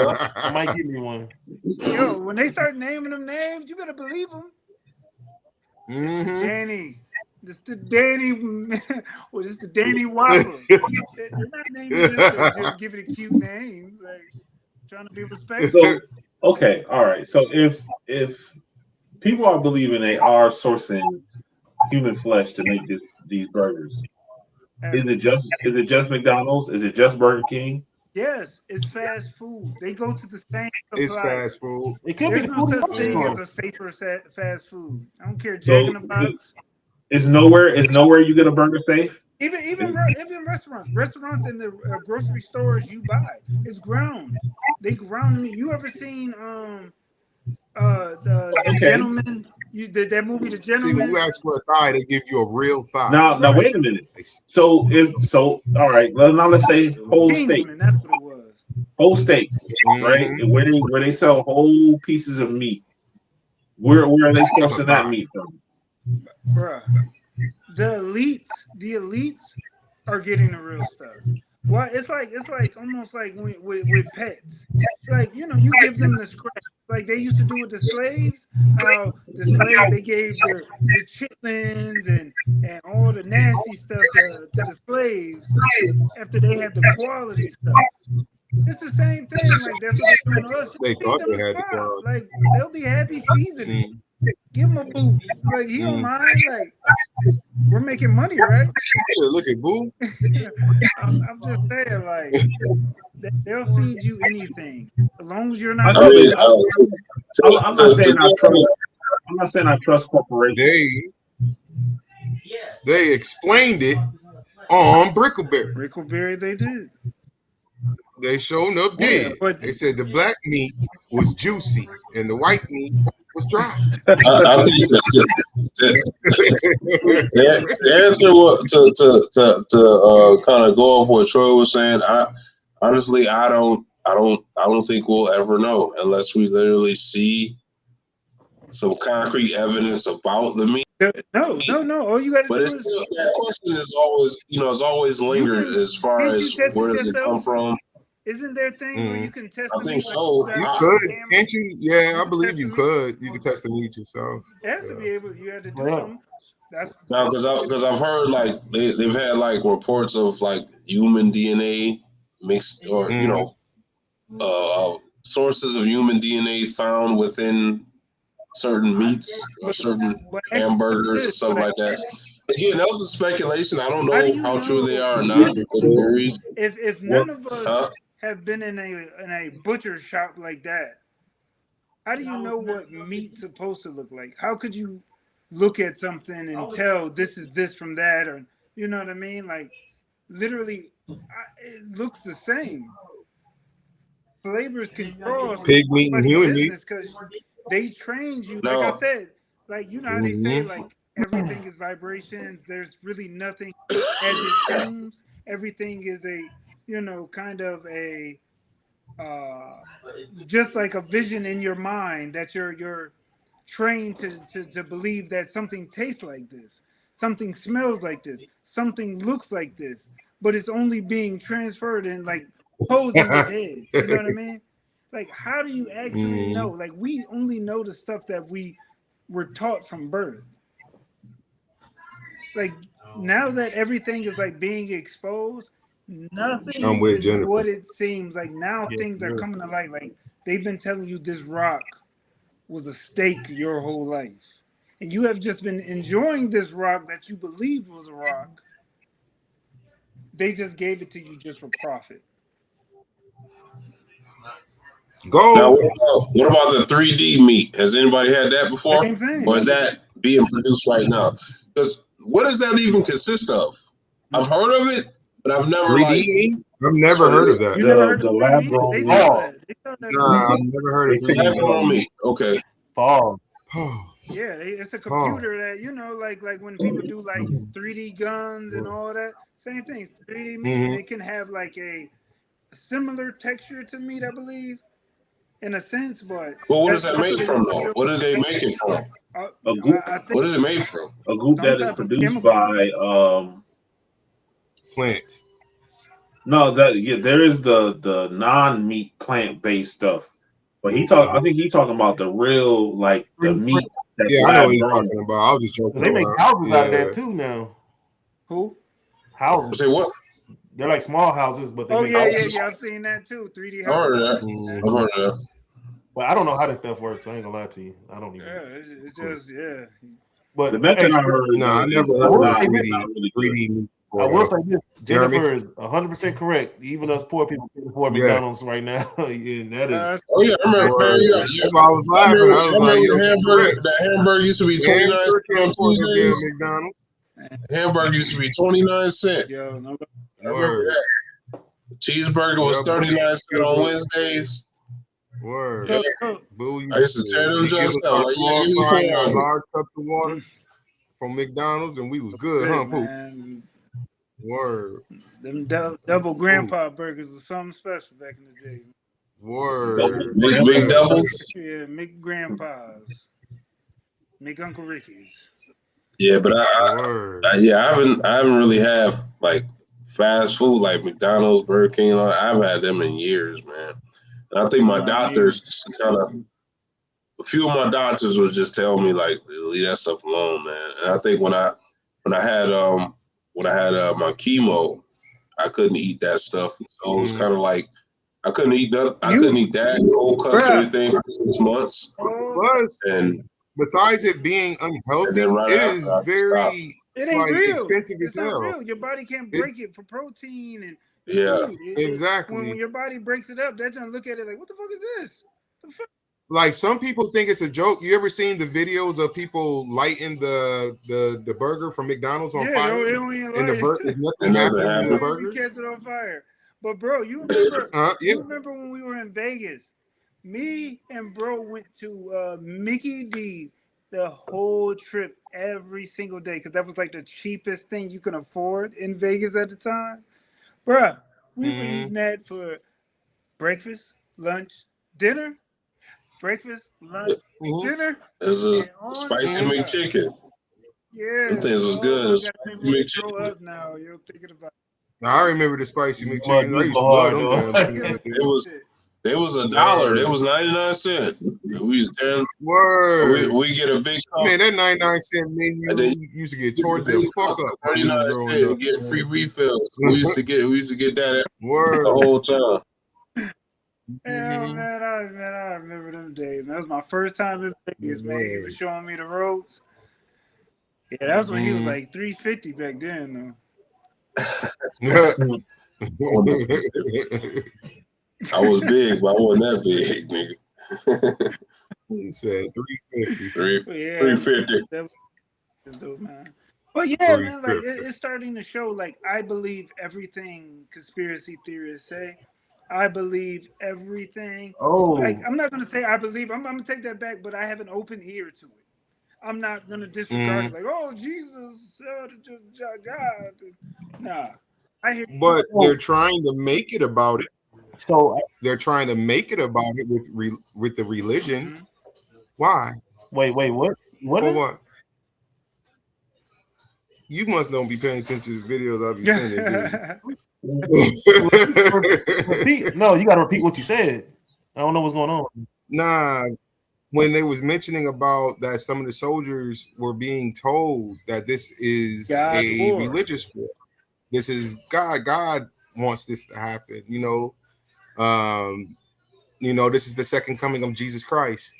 lie. I might give me one. Yo, when they start naming them names, you better believe them. Danny. This the Danny. Well, this the Danny Whopper. They're not naming this, just giving it cute names. Like trying to be respectful. So, okay, all right. So if people are believing they are sourcing human flesh to make these burgers, is it just McDonald's? Is it just Burger King? Yes, it's fast food. They go to the same supply. It's fast food. It could There's be no the such food thing store. as a safer fast food. I don't care. Jack in the Box. Is nowhere you get a burger safe? Even restaurants in the grocery stores you buy, it's ground. They ground meat. You ever seen the Gentleman? That movie, The See, Gentleman. when you ask for a thigh, they give you a real thigh. Now wait a minute. So all right. Well, now let's say whole steak. Kingsman, that's what it was. Whole steak, right? And where they sell whole pieces of meat. Where are they sourcing that meat from? Bruh. The elites are getting the real stuff. Well, it's like almost like with pets. Like, you know, you give them the scraps. Like they used to do with the slaves. How the slaves they gave the chitlins and all the nasty stuff to the slaves after they had the quality stuff. It's the same thing. Like that's what they're doing to us. Just They feed thought them they the had the slop. quality. Like they'll be happy seasoning. Give them a boot. Like he don't mind. Like we're making money, right? Look at Boo. I'm just saying, like they'll feed you anything as long as you're I not I know mean, cooking they. up. I'm not saying I trust. I'm not saying I trust corporations. They explained it on Brickleberry. Brickleberry, they did. They showing up Yeah, dead. but They said the black meat was juicy and the white meat was dry. I think to answer what to kind of go off what Troy was saying, honestly I don't think we'll ever know unless we literally see some concrete evidence about the meat. no. All you got to But do it's is still, that question is always, it's always you lingered can. as far Can't you as test where it does it come yourself? from? Isn't there things where you can test I the think meat? Like so. You got could, hammer? can't you? Yeah, I believe Test you the meat? could. You could test the meat yourself. It has to be able. You had to do Yeah. something. That's Now, because I've heard like they've had like reports of like human DNA mixed or sources of human DNA found within certain meats or certain but hamburgers, stuff like that. Again, that was a speculation. I don't how do know you how true they know are or not. But theories. if none of us have been in a butcher shop like that? How do you know what meat's supposed to look like? How could you look at something and tell this is this from that, or you know what I mean? Like literally, it looks the same. Flavors can cross Pig meat and anybody's human meat. business because they trained you. Like I No, said, like you know how they say like everything is vibrations. There's really nothing as it seems. Everything is a kind of a uh, just like a vision in your mind that you're trained to believe that something tastes like this, something smells like this, something looks like this, but it's only being transferred and like posed in your head. You know what I mean? Like, how do you actually know? Like, we only know the stuff that we were taught from birth. Like, now that everything is like being exposed, I'm nothing with is Jennifer. what it seems. Like now Yeah, things are yeah. coming to light. Like they've been telling you this rock was a steak your whole life. And you have just been enjoying this rock that you believed was a rock. They just gave it to you just for profit. Now, Go. what about the 3D meat? Has anybody had that before? Same thing. Or is that being produced right now? Because what does that even consist of? I've heard of it, but I've never 3D like. meat? I've never heard of that. You never heard The of lab 3D? grown They meat. sell that. They sell that. Nah, I've never heard of They 3D think- Lab-grown meat. Okay. Pause. Yeah, it's a computer that like when people do like 3D guns and all that. Same thing. It's 3D meat. Mhm. It can have like a similar texture to meat, I believe, in a sense. But Well, what is that's that what made they from want to though? show. What is they making from? A group, I think What is it made from? a group some that is type of produced chemical. by Plants. no, there is the non-meat plant-based stuff. But I think he talking about the real, like the meat that's Yeah, I know lab what you're grown. talking about. I was just joking. Because they make around. houses out of Yeah. that too now. Who? Houses. Say what? They're like small houses, but they Oh make yeah, houses. yeah. I've seen that too. 3D I've heard house. of that. Mhm. I've heard of that. But I don't know how this stuff works. I ain't gonna lie to you. I don't even. Yeah, it's just yeah. But The method hey, I heard, Nah, I never I heard will of say this. 3D. not really good. 3D meat. I will say this. Jeremy? Jennifer is 100% correct. Even us poor people can afford Yeah. McDonald's right now. And that is. Oh yeah, I remember. Word. Man, That's why I was laughing. I was like, yo, the she hamburger. correct. The hamburger used to be Damn 29 sure cents can't on afford no Tuesdays. damn McDonald's. Hamburger used to be 29 cents. Yo, no, I remember Word. that. Cheeseburger was Yep. 39 cents on Good. Wednesdays. Word. so, Boo, I used to tear them he give jokes us out. our Like, small yeah, give me fry and our 400. large cups of water from McDonald's, and we was good, huh, Pooh? man, Word. them double grandpa burgers was something special back in the day. Word. Big doubles. Yeah, make grandpas, make Uncle Ricky's. Yeah, but Word. I haven't really have like fast food like McDonald's, Burger King. I've had them in years, man. And I think my doctors kind of, a few of my doctors would just tell me like, leave that stuff alone, man. And I think when I had my chemo, I couldn't eat that stuff. So it was kind of like I couldn't eat that. I couldn't eat that cold cuts or anything for 6 months. Plus, And besides it being unhealthy, right it after, is I very it ain't real. expensive It's as hell. not real. Your body can't break it for protein and yeah, exactly. When your body breaks it up, they're gonna look at it like, what the fuck is this? The fuck? Like some people think it's a joke. You ever seen the videos of people lighting the burger from McDonald's on fire? And the burger is nothing happening to the burger. Catch it on fire. But bro, you remember? You remember when we were in Vegas? Me and bro went to Mickey D the whole trip every single day because that was like the cheapest thing you can afford in Vegas at the time. Bruh, we were eating that for breakfast, lunch, dinner. Breakfast, lunch, dinner. There's a spicy McChicken. Yeah, them things was good. Grow up now. You're thinking about. I remember the spicy McChicken. I used to love them. It was $1. It was 99 cents. We was there. We get a big cup. Man, that 99-cent menu used to get torn the fuck up. 99 cents and get free refills. We used to get that the whole time. Hell, man, I remember them days. Man, that was my first time in Vegas, man. He was showing me the ropes. Yeah, that was when he was like 350 back then, though. I was big, but I wasn't that big, nigga. He said 350. 350. That was dope, man. But yeah, man, like it's starting to show. Like I believe everything conspiracy theorists say. I believe everything. Like I'm not gonna say I believe. I'm gonna take that back, but I have an open ear to it. I'm not gonna disregard it. Like, oh, Jesus, God. Nah, I hear. But they're trying to make it about it. So they're trying to make it about it with the religion. Why? Wait, what? What? You must don't be paying attention to the videos I've been sending. Repeat. No, you got to repeat what you said. I don't know what's going on. Nah, when they was mentioning about that some of the soldiers were being told that this is a religious war. This is God. God wants this to happen. This is the second coming of Jesus Christ.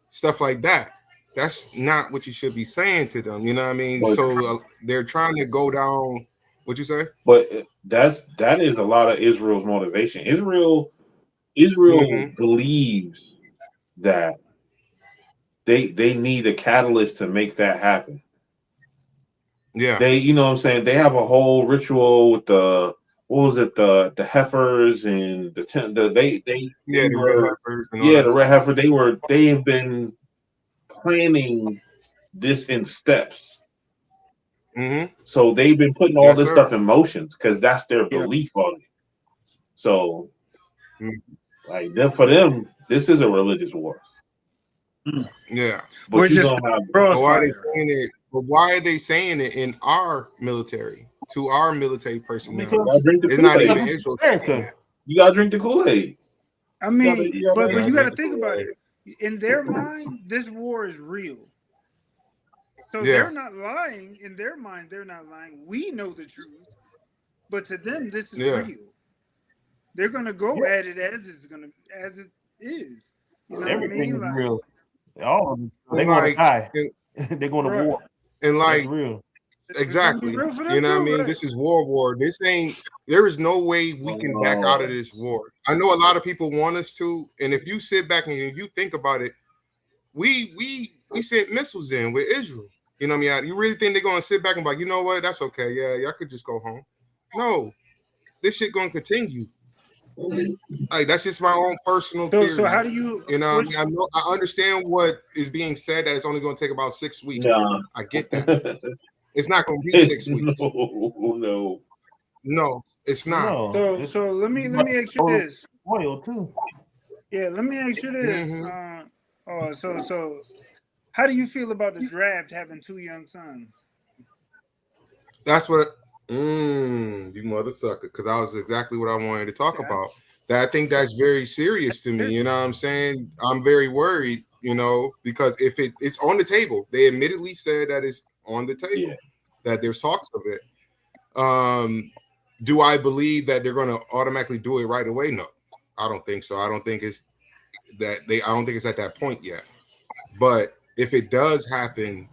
Stuff like that. That's not what you should be saying to them. You know what I mean? So they're trying to go down. What you say? But that is a lot of Israel's motivation. Israel believes that they need a catalyst to make that happen. Yeah, you know what I'm saying? They have a whole ritual with the the heifers and the red heifer. They have been planning this in steps. So they've been putting all this stuff in motion because that's their belief on it. So, like for them, this is a religious war. Yeah, but you don't have. Why are they saying it? But why are they saying it in our military to our military personnel? It's not even Israel. You gotta drink the Kool-Aid. I mean, but you got to think about it. In their mind, this war is real. So they're not lying. In their mind, they're not lying. We know the truth, but to them, this is real. They're gonna go at it as it is. You know Everything what I mean? Is real. They're going to die. They're going to war. And like, that's real. Exactly. You know what I mean? Right? This is war. There is no way we can back out of this war. I know a lot of people want us to, and if you sit back and you think about it, we sent missiles in with Israel. You know what I mean? You really think they're gonna sit back and be like, you know what? That's okay. Yeah, I could just go home. No, this shit gonna continue. Like that's just my own personal theory. So how do you? You know, I understand what is being said that it's only going to take about 6 weeks. Yeah. I get that. It's not going to be 6 weeks. No, it's not. No, so let me ask you this. Oil too. Yeah, let me ask you this. So how do you feel about the draft having 2 young sons? That's what. You mother sucker, because that was exactly what I wanted to talk about. That I think that's very serious to me. You know what I'm saying? I'm very worried, because if it's on the table, they admittedly said that it's on the table, that there's talks of it. Do I believe that they're going to automatically do it right away? No, I don't think so. I don't think it's at that point yet. But if it does happen,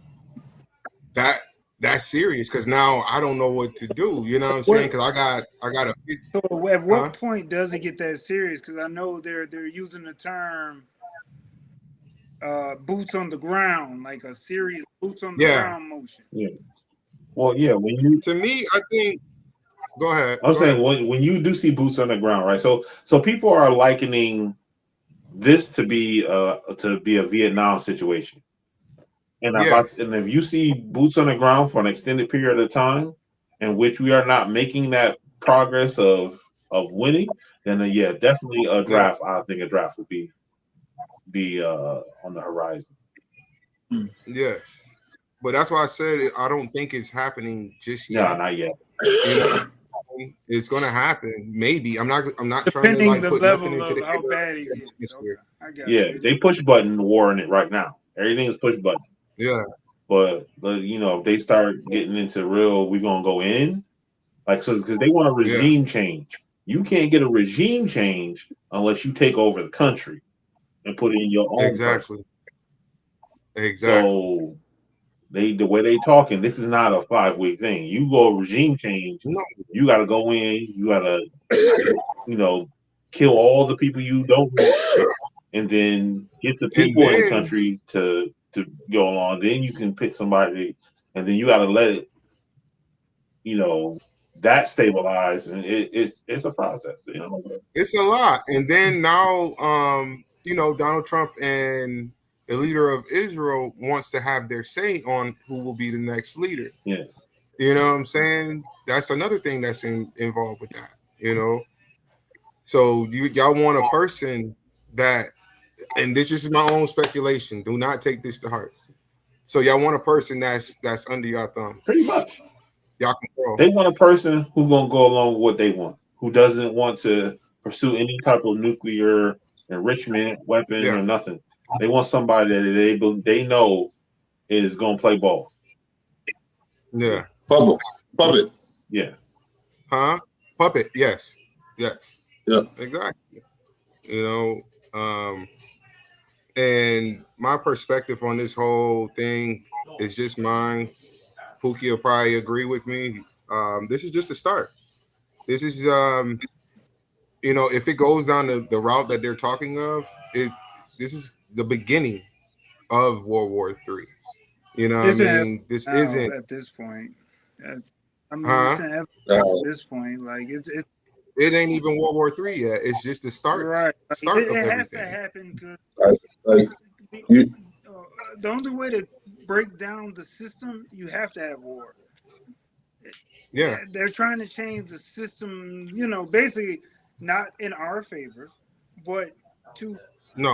that's serious, because now I don't know what to do. You know what I'm saying? Because I got a. So at what point does it get that serious? Because I know they're using the term boots on the ground, like a serious boots on the ground motion. Yeah. Well, yeah. To me, I think. Go ahead. I was saying when you do see boots on the ground, right? So people are likening this to be a Vietnam situation. And if you see boots on the ground for an extended period of time, in which we are not making that progress of winning, then definitely a draft. I think a draft would be on the horizon. Yes, but that's why I said I don't think it's happening just yet. Yeah, not yet. It's gonna happen. Maybe I'm not trying to like put nothing into the how bad it gets. Okay. I got you. They push button war in it right now. Everything is push button. Yeah. But if they start getting into real, we're gonna go in, because they want a regime change. You can't get a regime change unless you take over the country and put in your own person. Exactly. So the way they talking, this is not a 5-week thing. You go regime change, you got to go in, you got to kill all the people you don't want, and then get the people in the country to go along. Then you can pick somebody, and then you got to let that stabilize, and it's a process. It's a lot. And then now, Donald Trump and the leader of Israel wants to have their say on who will be the next leader. Yeah. You know what I'm saying? That's another thing that's involved with that, So y'all want a person that, and this is my own speculation, do not take this to heart. So y'all want a person that's under your thumb. Pretty much. Y'all control. They want a person who's going to go along with what they want, who doesn't want to pursue any type of nuclear enrichment weapon or nothing. They want somebody that they know is going to play ball. Yeah. Puppet. Yeah. Huh? Puppet. Yes. Yeah. Exactly. And my perspective on this whole thing is just mine. Pookie will probably agree with me. This is just a start. This is, if it goes down the route that they're talking of, this is the beginning of World War III. You know what I mean? This isn't at this point. It's at this point, like it ain't even World War III yet. It's just the start. Right. Start of everything. Has to happen because the only way to break down the system, you have to have war. Yeah. They're trying to change the system, basically not in our favor, but to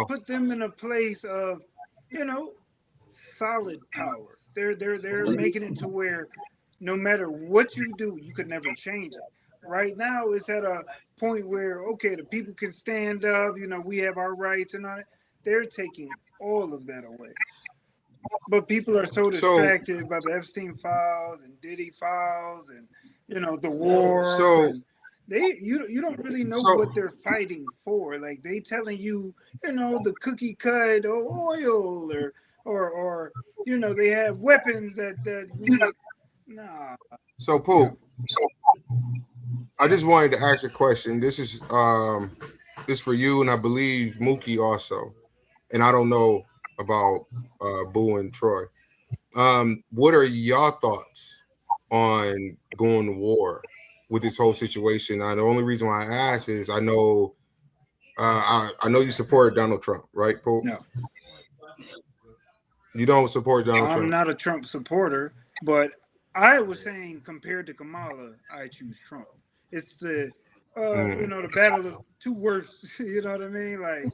put them in a place of, solid power. They're making it to where no matter what you do, you could never change it. Right now, it's at a point where, the people can stand up, we have our rights and all that. They're taking all of that away. But people are so distracted by the Epstein files and Diddy files and, the war. So you don't really know what they're fighting for. Like they telling you, the cookie cut oil or they have weapons that we So Pope, I just wanted to ask a question. This is this for you, and I believe Mookie also. And I don't know about Boo and Troy. What are y'all thoughts on going to war with this whole situation? The only reason why I ask is I know you support Donald Trump, right, Pope? No. You don't support Donald Trump? I'm not a Trump supporter, but I was saying compared to Kamala, I choose Trump. It's the the battle of two worsts. You know what I mean? Like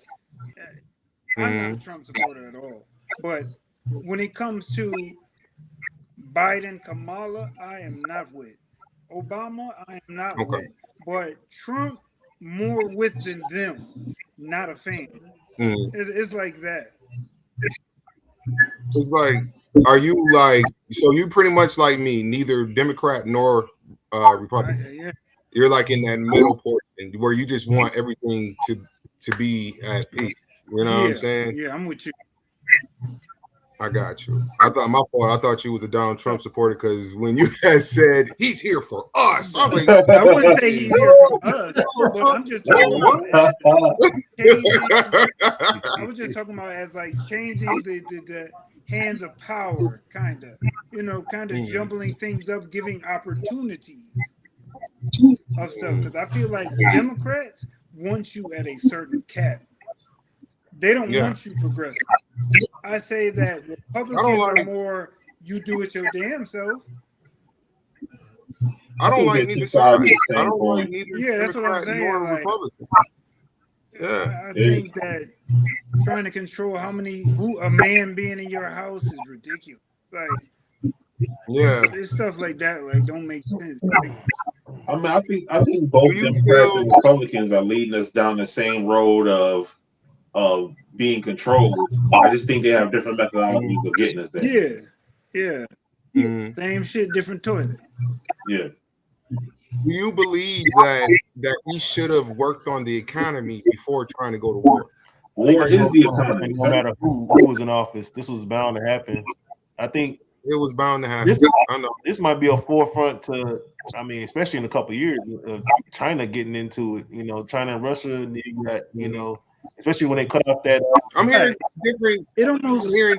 I'm not a Trump supporter at all. But when it comes to Biden, Kamala, I am not with. Obama, I am not Okay. with, but Trump more with than them. Not a fan. Mm. It's like that. It's like, are you like, so you pretty much like me, neither Democrat nor Republican. Yeah. You're like in that middle portion where you just want everything to be at peace. You know what I'm saying? Yeah, I'm with you. I got you. I thought you was a Donald Trump supporter because when you had said he's here for us, I was like, I wouldn't say he's here for us, but I'm just talking about changing. I was just talking about as like changing the hands of power, kind of jumbling things up, giving opportunities of stuff. Because I feel like Democrats want you at a certain cap. They don't want you progressive. I say that Republicans are more you do it your damn self. I don't like neither side. I don't like neither that's what I'm Democrat saying. nor Like, Republican. Yeah. I think that trying to control who a man being in your house is ridiculous. Like, it's stuff like that. Like, don't make sense. I mean, I think both Democrats and Republicans are leading us down the same road of being controlled. I just think they have different methodologies of getting us there. Yeah. Same shit, different toilet. Yeah. Do you believe that he should have worked on the economy before trying to go to war? War is the economy. No matter who was in office, this was bound to happen. I think it was bound to happen. This might be a forefront to, I mean, especially in a couple of years of China getting into it. You know, China and Russia, you know, especially when they cut off that. I'm hearing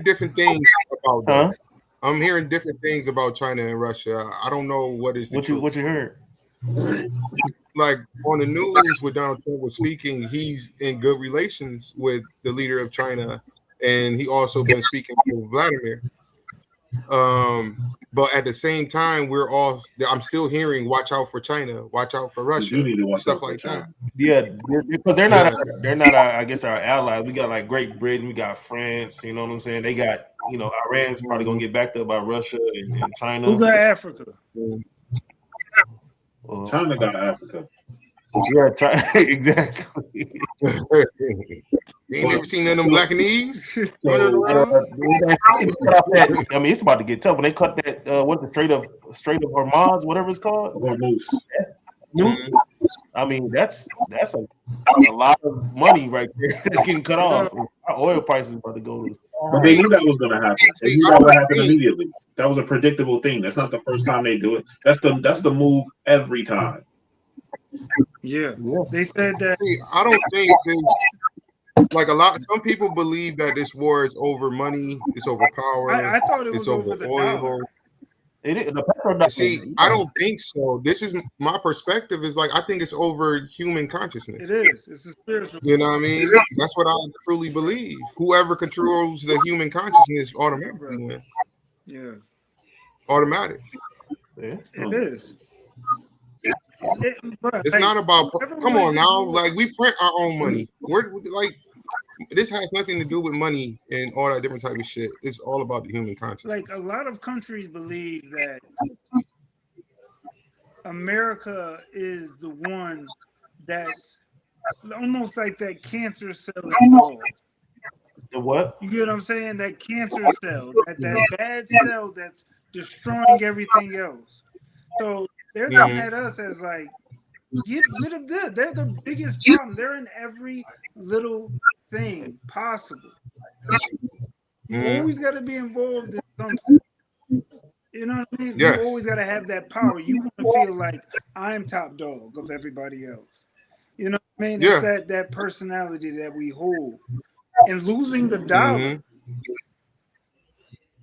different things about that. I'm hearing different things about China and Russia. I don't know what is what you heard. Like on the news, when Donald Trump was speaking, he's in good relations with the leader of China, and he also been speaking to Vladimir. But at the same time, I'm still hearing "Watch out for China, watch out for Russia," stuff like that. Yeah, because they're not I guess our allies. We got like Great Britain, we got France. You know what I'm saying? They got, you know, Iran's probably gonna get backed up by Russia and China. Who got Africa? China got Africa. Yeah, exactly. You ain't never seen none of them Blackanese? I mean, it's about to get tough when they cut that. What's the Strait of Hormuz, whatever it's called. I mean, that's a lot of money right there that's getting cut off. Our oil prices about to go. But they knew that was going to happen. They knew that would happen immediately. That was a predictable thing. That's not the first time they do it. That's the move every time. Yeah. They said that. See, I don't think like some people believe that this war is over money, it's over power. I thought it was over the oil. dollar. See, I don't think so. This is my perspective. Is like I think it's over human consciousness. It is. It's a spiritual. You know what I mean? That's what I truly believe. Whoever controls the human consciousness automatically wins. Yeah. Automatic. Yeah. It is. It's not about. Come on now, like we print our own money. We're like. This has nothing to do with money and all that different type of shit. It's all about the human consciousness. Like a lot of countries believe that America is the one that's almost like that cancer cell involved. The what? You get what I'm saying? That cancer cell, that bad cell that's destroying everything else. So they're looking at us as like, get rid of this. They're the biggest problem. They're in every little thing possible. You always got to be involved in something. You know what I mean? Yes. You always got to have that power. You want to feel like I'm top dog of everybody else. You know what I mean? Yeah. It's that personality that we hold. And losing the dollar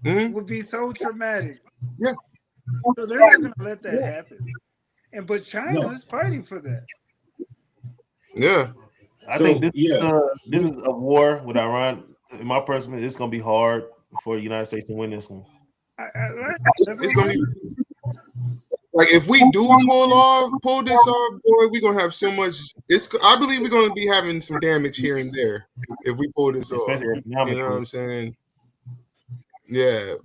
would be so traumatic. Yeah. So they're not going to let that happen. But China is fighting for that. Yeah. I think this is a war with Iran. In my perspective, it's going to be hard for the United States to win this one. It's going to be like if we do pull this off, boy, we're going to have so much. I believe we're going to be having some damage here and there if we pull this off. You know what I'm saying? Yeah.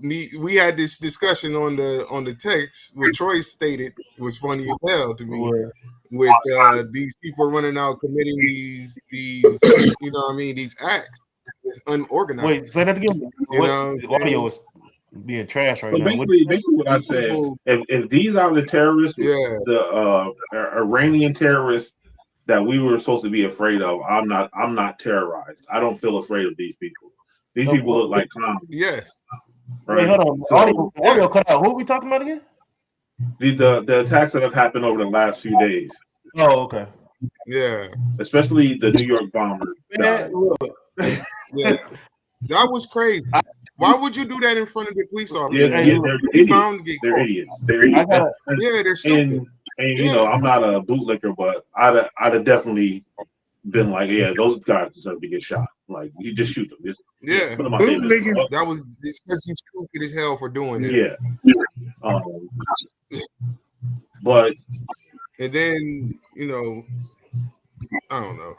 We had this discussion on the text. What Troy stated was funny as hell to me. Well, With these people running out committing these you know what I mean, these acts. It's unorganized. wait, say that again. You What know the what I'm audio saying? is being trash right So now. What, basically what I These said, people, if these are the terrorists, yeah, the Iranian terrorists that we were supposed to be afraid of, I'm not terrorized. I don't feel afraid of these people. These people look like clowns. yes, wait, Right? hold on. So The audio yes, cut out. Who are we talking about again? the attacks that have happened over the last few days, Oh, okay. yeah, especially the New York bomber Man, died. look. yeah. That was crazy. Why would you do that in front of the police Yeah, officer? Hey, yeah, look, they're He idiots. bound to get They're caught. idiots. They're I idiots. gotta. Yeah, they're stupid. And you Yeah, know, I'm not a bootlicker, but I'd have definitely been like, yeah, those guys deserve to get shot. Like, you just shoot them. Just yeah. put them out there. Bootlegging. That was because you stupid as hell for doing that. Yeah. But And then you know, I don't know.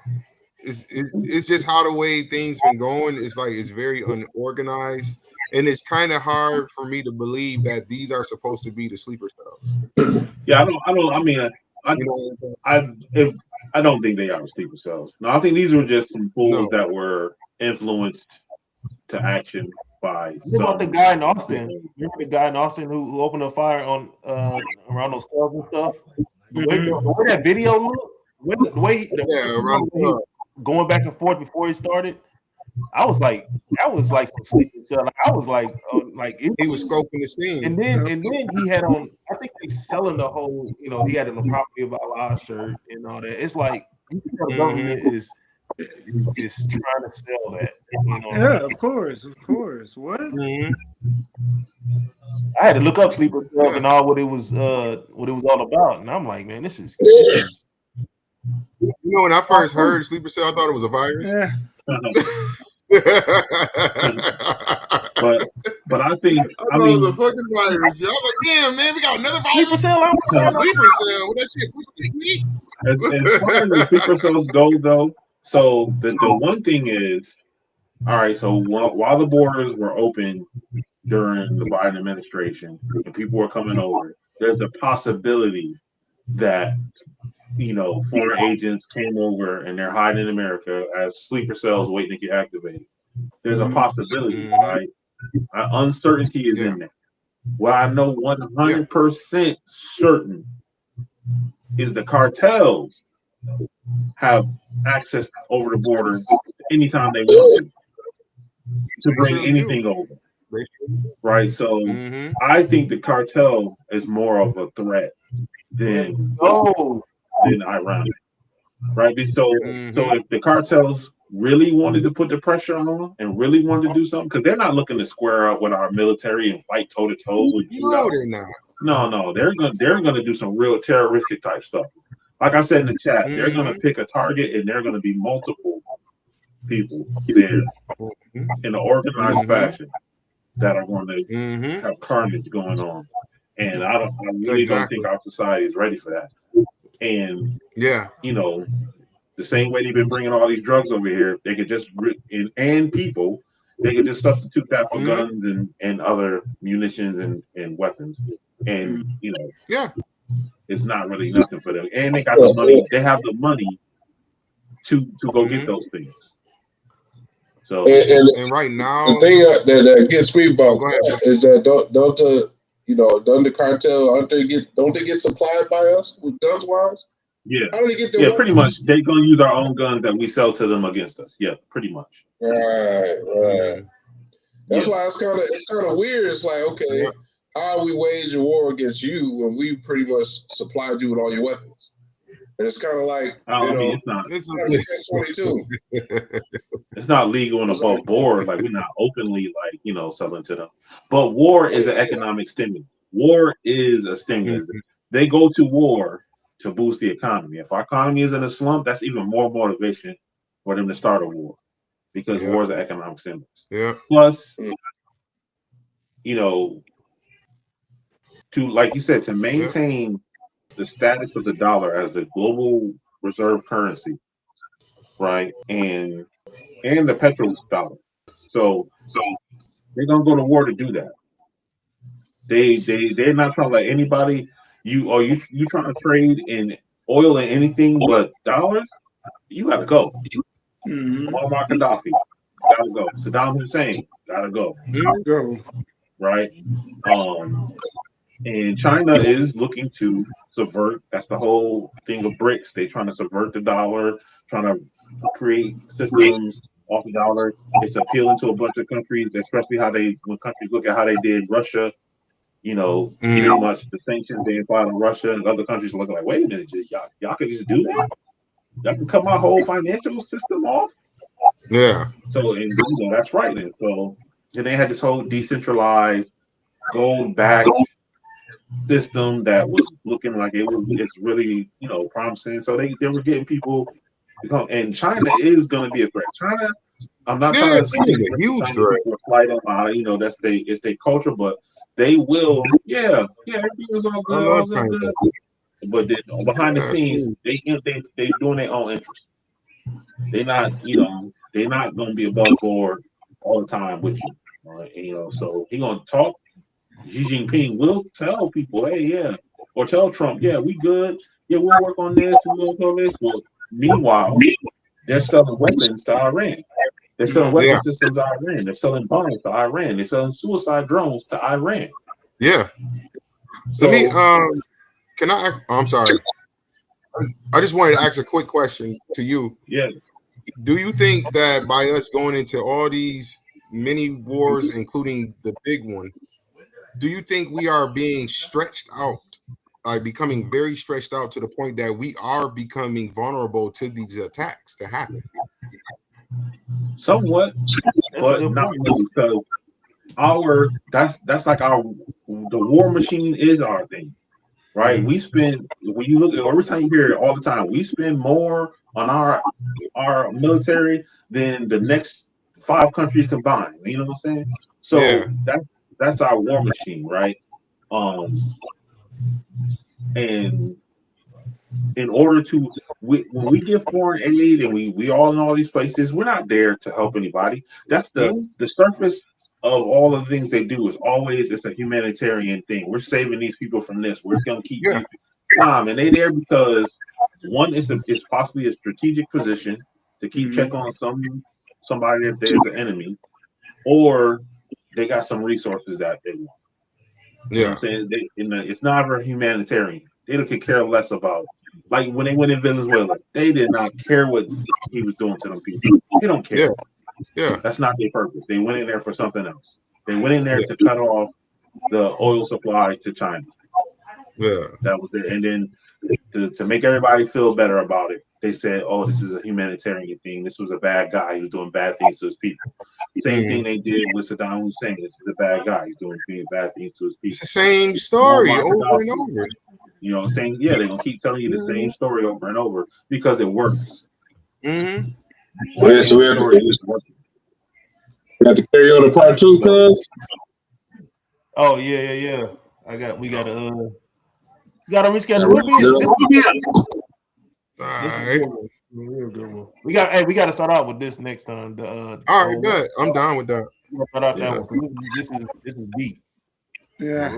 It's just how the way things been going. It's like it's very unorganized, and it's kind of hard for me to believe that these are supposed to be the sleeper cells. yeah, I mean, I You know, I don't think they are sleeper cells. No, I think these were just some fools no, that were influenced to action by What about the some. guy in Austin? Remember the guy in Austin who opened a fire on around those clubs and stuff? The way, the way that video looked, the way yeah, around the he club. going back and forth before he started, I was like, that was like some sleeping cell. Like, I was like it, He was scoping the scene. and then he had on. I think they selling the whole. You know, he had on the property of Allah shirt and all that. It's like you know, the government is trying to sell that. You know, Yeah, of course. What? Mhm. I had to look up sleeper cells Yeah. and all what it was all about, and I'm like, man, this is You know, when I first heard sleeper cell, I thought it was a virus. Yeah. But I think I thought it was a fucking virus. Y'all like, damn, man, we got another sleeper virus. cell. I was Sleeper cell. What that shit? as far as the sleeper cells go, though, so the one thing is, all right. So while the borders were open during the Biden administration and people were coming over, there's a possibility that foreign agents came over and they're hiding in America as sleeper cells waiting to get activated. There's a possibility, right? Uncertainty is in there. What I know 100% certain is the cartels have access over the border anytime they want to bring anything over. Right? So I think the cartel is more of a threat than Iran. Right? So if the cartels really wanted to put the pressure on them and really wanted to do something, because they're not looking to square up with our military and fight toe to toe with you. No, they're not. No, they're gonna do some real terroristic type stuff. Like I said in the chat, they're gonna pick a target and they're gonna be multiple people there in an organized fashion that are going to have carnage going on. And I really don't think our society is ready for that. And the same way they've been bringing all these drugs over here, they could just and people, they could just substitute that for guns and other munitions and weapons. And it's not really nothing for them. And they got the money. They have the money to go get those things. So and right now, the thing that gets me about is that don't the cartel don't they get supplied by us with guns wise? Yeah. How do they get their pretty much. They're gonna use our own guns that we sell to them against us. Yeah, pretty much. Right. That's why it's kind of weird. It's like, okay, how are we wage a war against you when we pretty much supplied you with all your weapons? And it's kind of like, it's not. It's 22. It's not legal and above board. Like, we're not openly selling to them. But war is an economic stimulus. War is a stimulus. They go to war to boost the economy. If our economy is in a slump, that's even more motivation for them to start a war, because war is an economic stimulus. Yeah. Plus, to, like you said, to maintain the status of the dollar as the global reserve currency, right? And the petro dollar. So They're gonna go to war to do that. They're not trying to let anybody. You trying to trade in oil and anything but dollars? You gotta go. Muammar Gaddafi, gotta go. Saddam Hussein, gotta go. Go. Right. And China is looking to subvert. That's the whole thing of BRICS. They're trying to subvert the dollar, trying to create systems off the dollar. It's appealing to a bunch of countries, especially when countries look at how they did Russia. Pretty much the sanctions they applied on Russia, and other countries are looking like, wait a minute, y'all can just do that? Y'all can cut my whole financial system off? Yeah. So, and that's right. And so, and they had this whole decentralized gold-backed system that was looking like it's really promising. So they were getting people to come, and China is going to be a threat. China, I'm not trying to say it's a huge threat. Fight them, it's a culture, but they will. Yeah, everything was all good, but then behind the scenes, they doing their own interest. They're not going to be above board all the time with you. Right? And, so he's going to talk. Xi Jinping will tell people, hey, yeah, or tell Trump, yeah, we good. Yeah, we'll work on this. We'll work on this. Well, meanwhile, they're selling weapons to Iran. They're selling weapon systems to Iran. They're selling bombs to Iran. They're selling suicide drones to Iran. Yeah. So, let me. Can I? I'm sorry. I just wanted to ask a quick question to you. Yeah. Do you think that by us going into all these mini wars, including the big one, do you think we are being stretched out, becoming very stretched out to the point that we are becoming vulnerable to these attacks to happen? Somewhat, but not really, because that's like the war machine is our thing, right? Mm-hmm. We spend, when you look at every time you hear it all the time, we spend more on our military than the next 5 countries combined. You know what I'm saying? So that's our war machine, right? And in order to, when we give foreign aid and we all in all these places, we're not there to help anybody. That's the surface of all the things they do is always it's a humanitarian thing. We're saving these people from this. We're going to keep you calm, and they there because one is possibly a strategic position to keep check on somebody if there's an enemy, or they got some resources that they want. You know what I'm saying? It's not a humanitarian. They could care less about, like when they went in Venezuela, they did not care what he was doing to them people. They don't care. Yeah. That's not their purpose. They went in there for something else. They went in there to cut off the oil supply to China. Yeah. That was it. And then to make everybody feel better about it, they said, oh, this is a humanitarian thing. This was a bad guy. He was doing bad things to his people. Same thing they did with Saddam Hussein. This is a bad guy. He's doing bad things to his people. It's the same story over and over. You know what I'm saying? Yeah, they're going to keep telling you the same story over and over because it works. Mm-hmm. Yeah, so we have to carry on to part 2, cuz. Oh yeah. We gotta reschedule. We got to start out with this next time. All right, good. I'm down with that. We'll start out that one. This is deep. Yeah.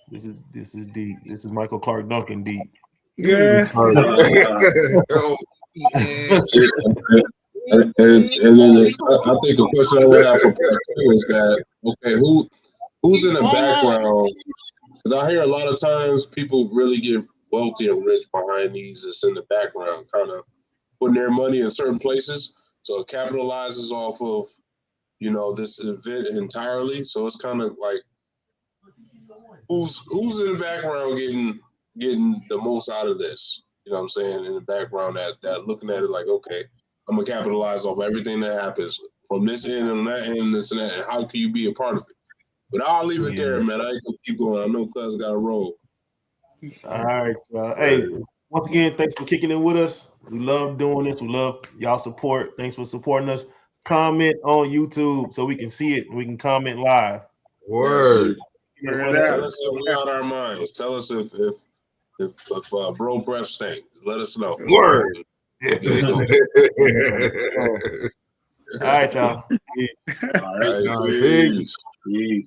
This is deep. This is Michael Clark Duncan deep. Yeah. And then I think a question I would have for part 2 is that, okay, who's in the background? Because I hear a lot of times people really get wealthy and rich behind these that's in the background, kind of putting their money in certain places. So it capitalizes off of, this event entirely. So it's kind of like, who's in the background getting the most out of this? You know what I'm saying? In the background that looking at it like, okay, I'm gonna capitalize off everything that happens from this end and that end, this and that, and how can you be a part of it? But I'll leave it there, man. I ain't gonna keep going. I know Cuz got a roll. All right. Hey, once again, thanks for kicking in with us. We love doing this. We love y'all support. Thanks for supporting us. Comment on YouTube so we can see it. We can comment live. Word. Tell us if we out our minds. Tell us if bro breath stink. Let us know. Word. All right, y'all. All right. Peace. Peace.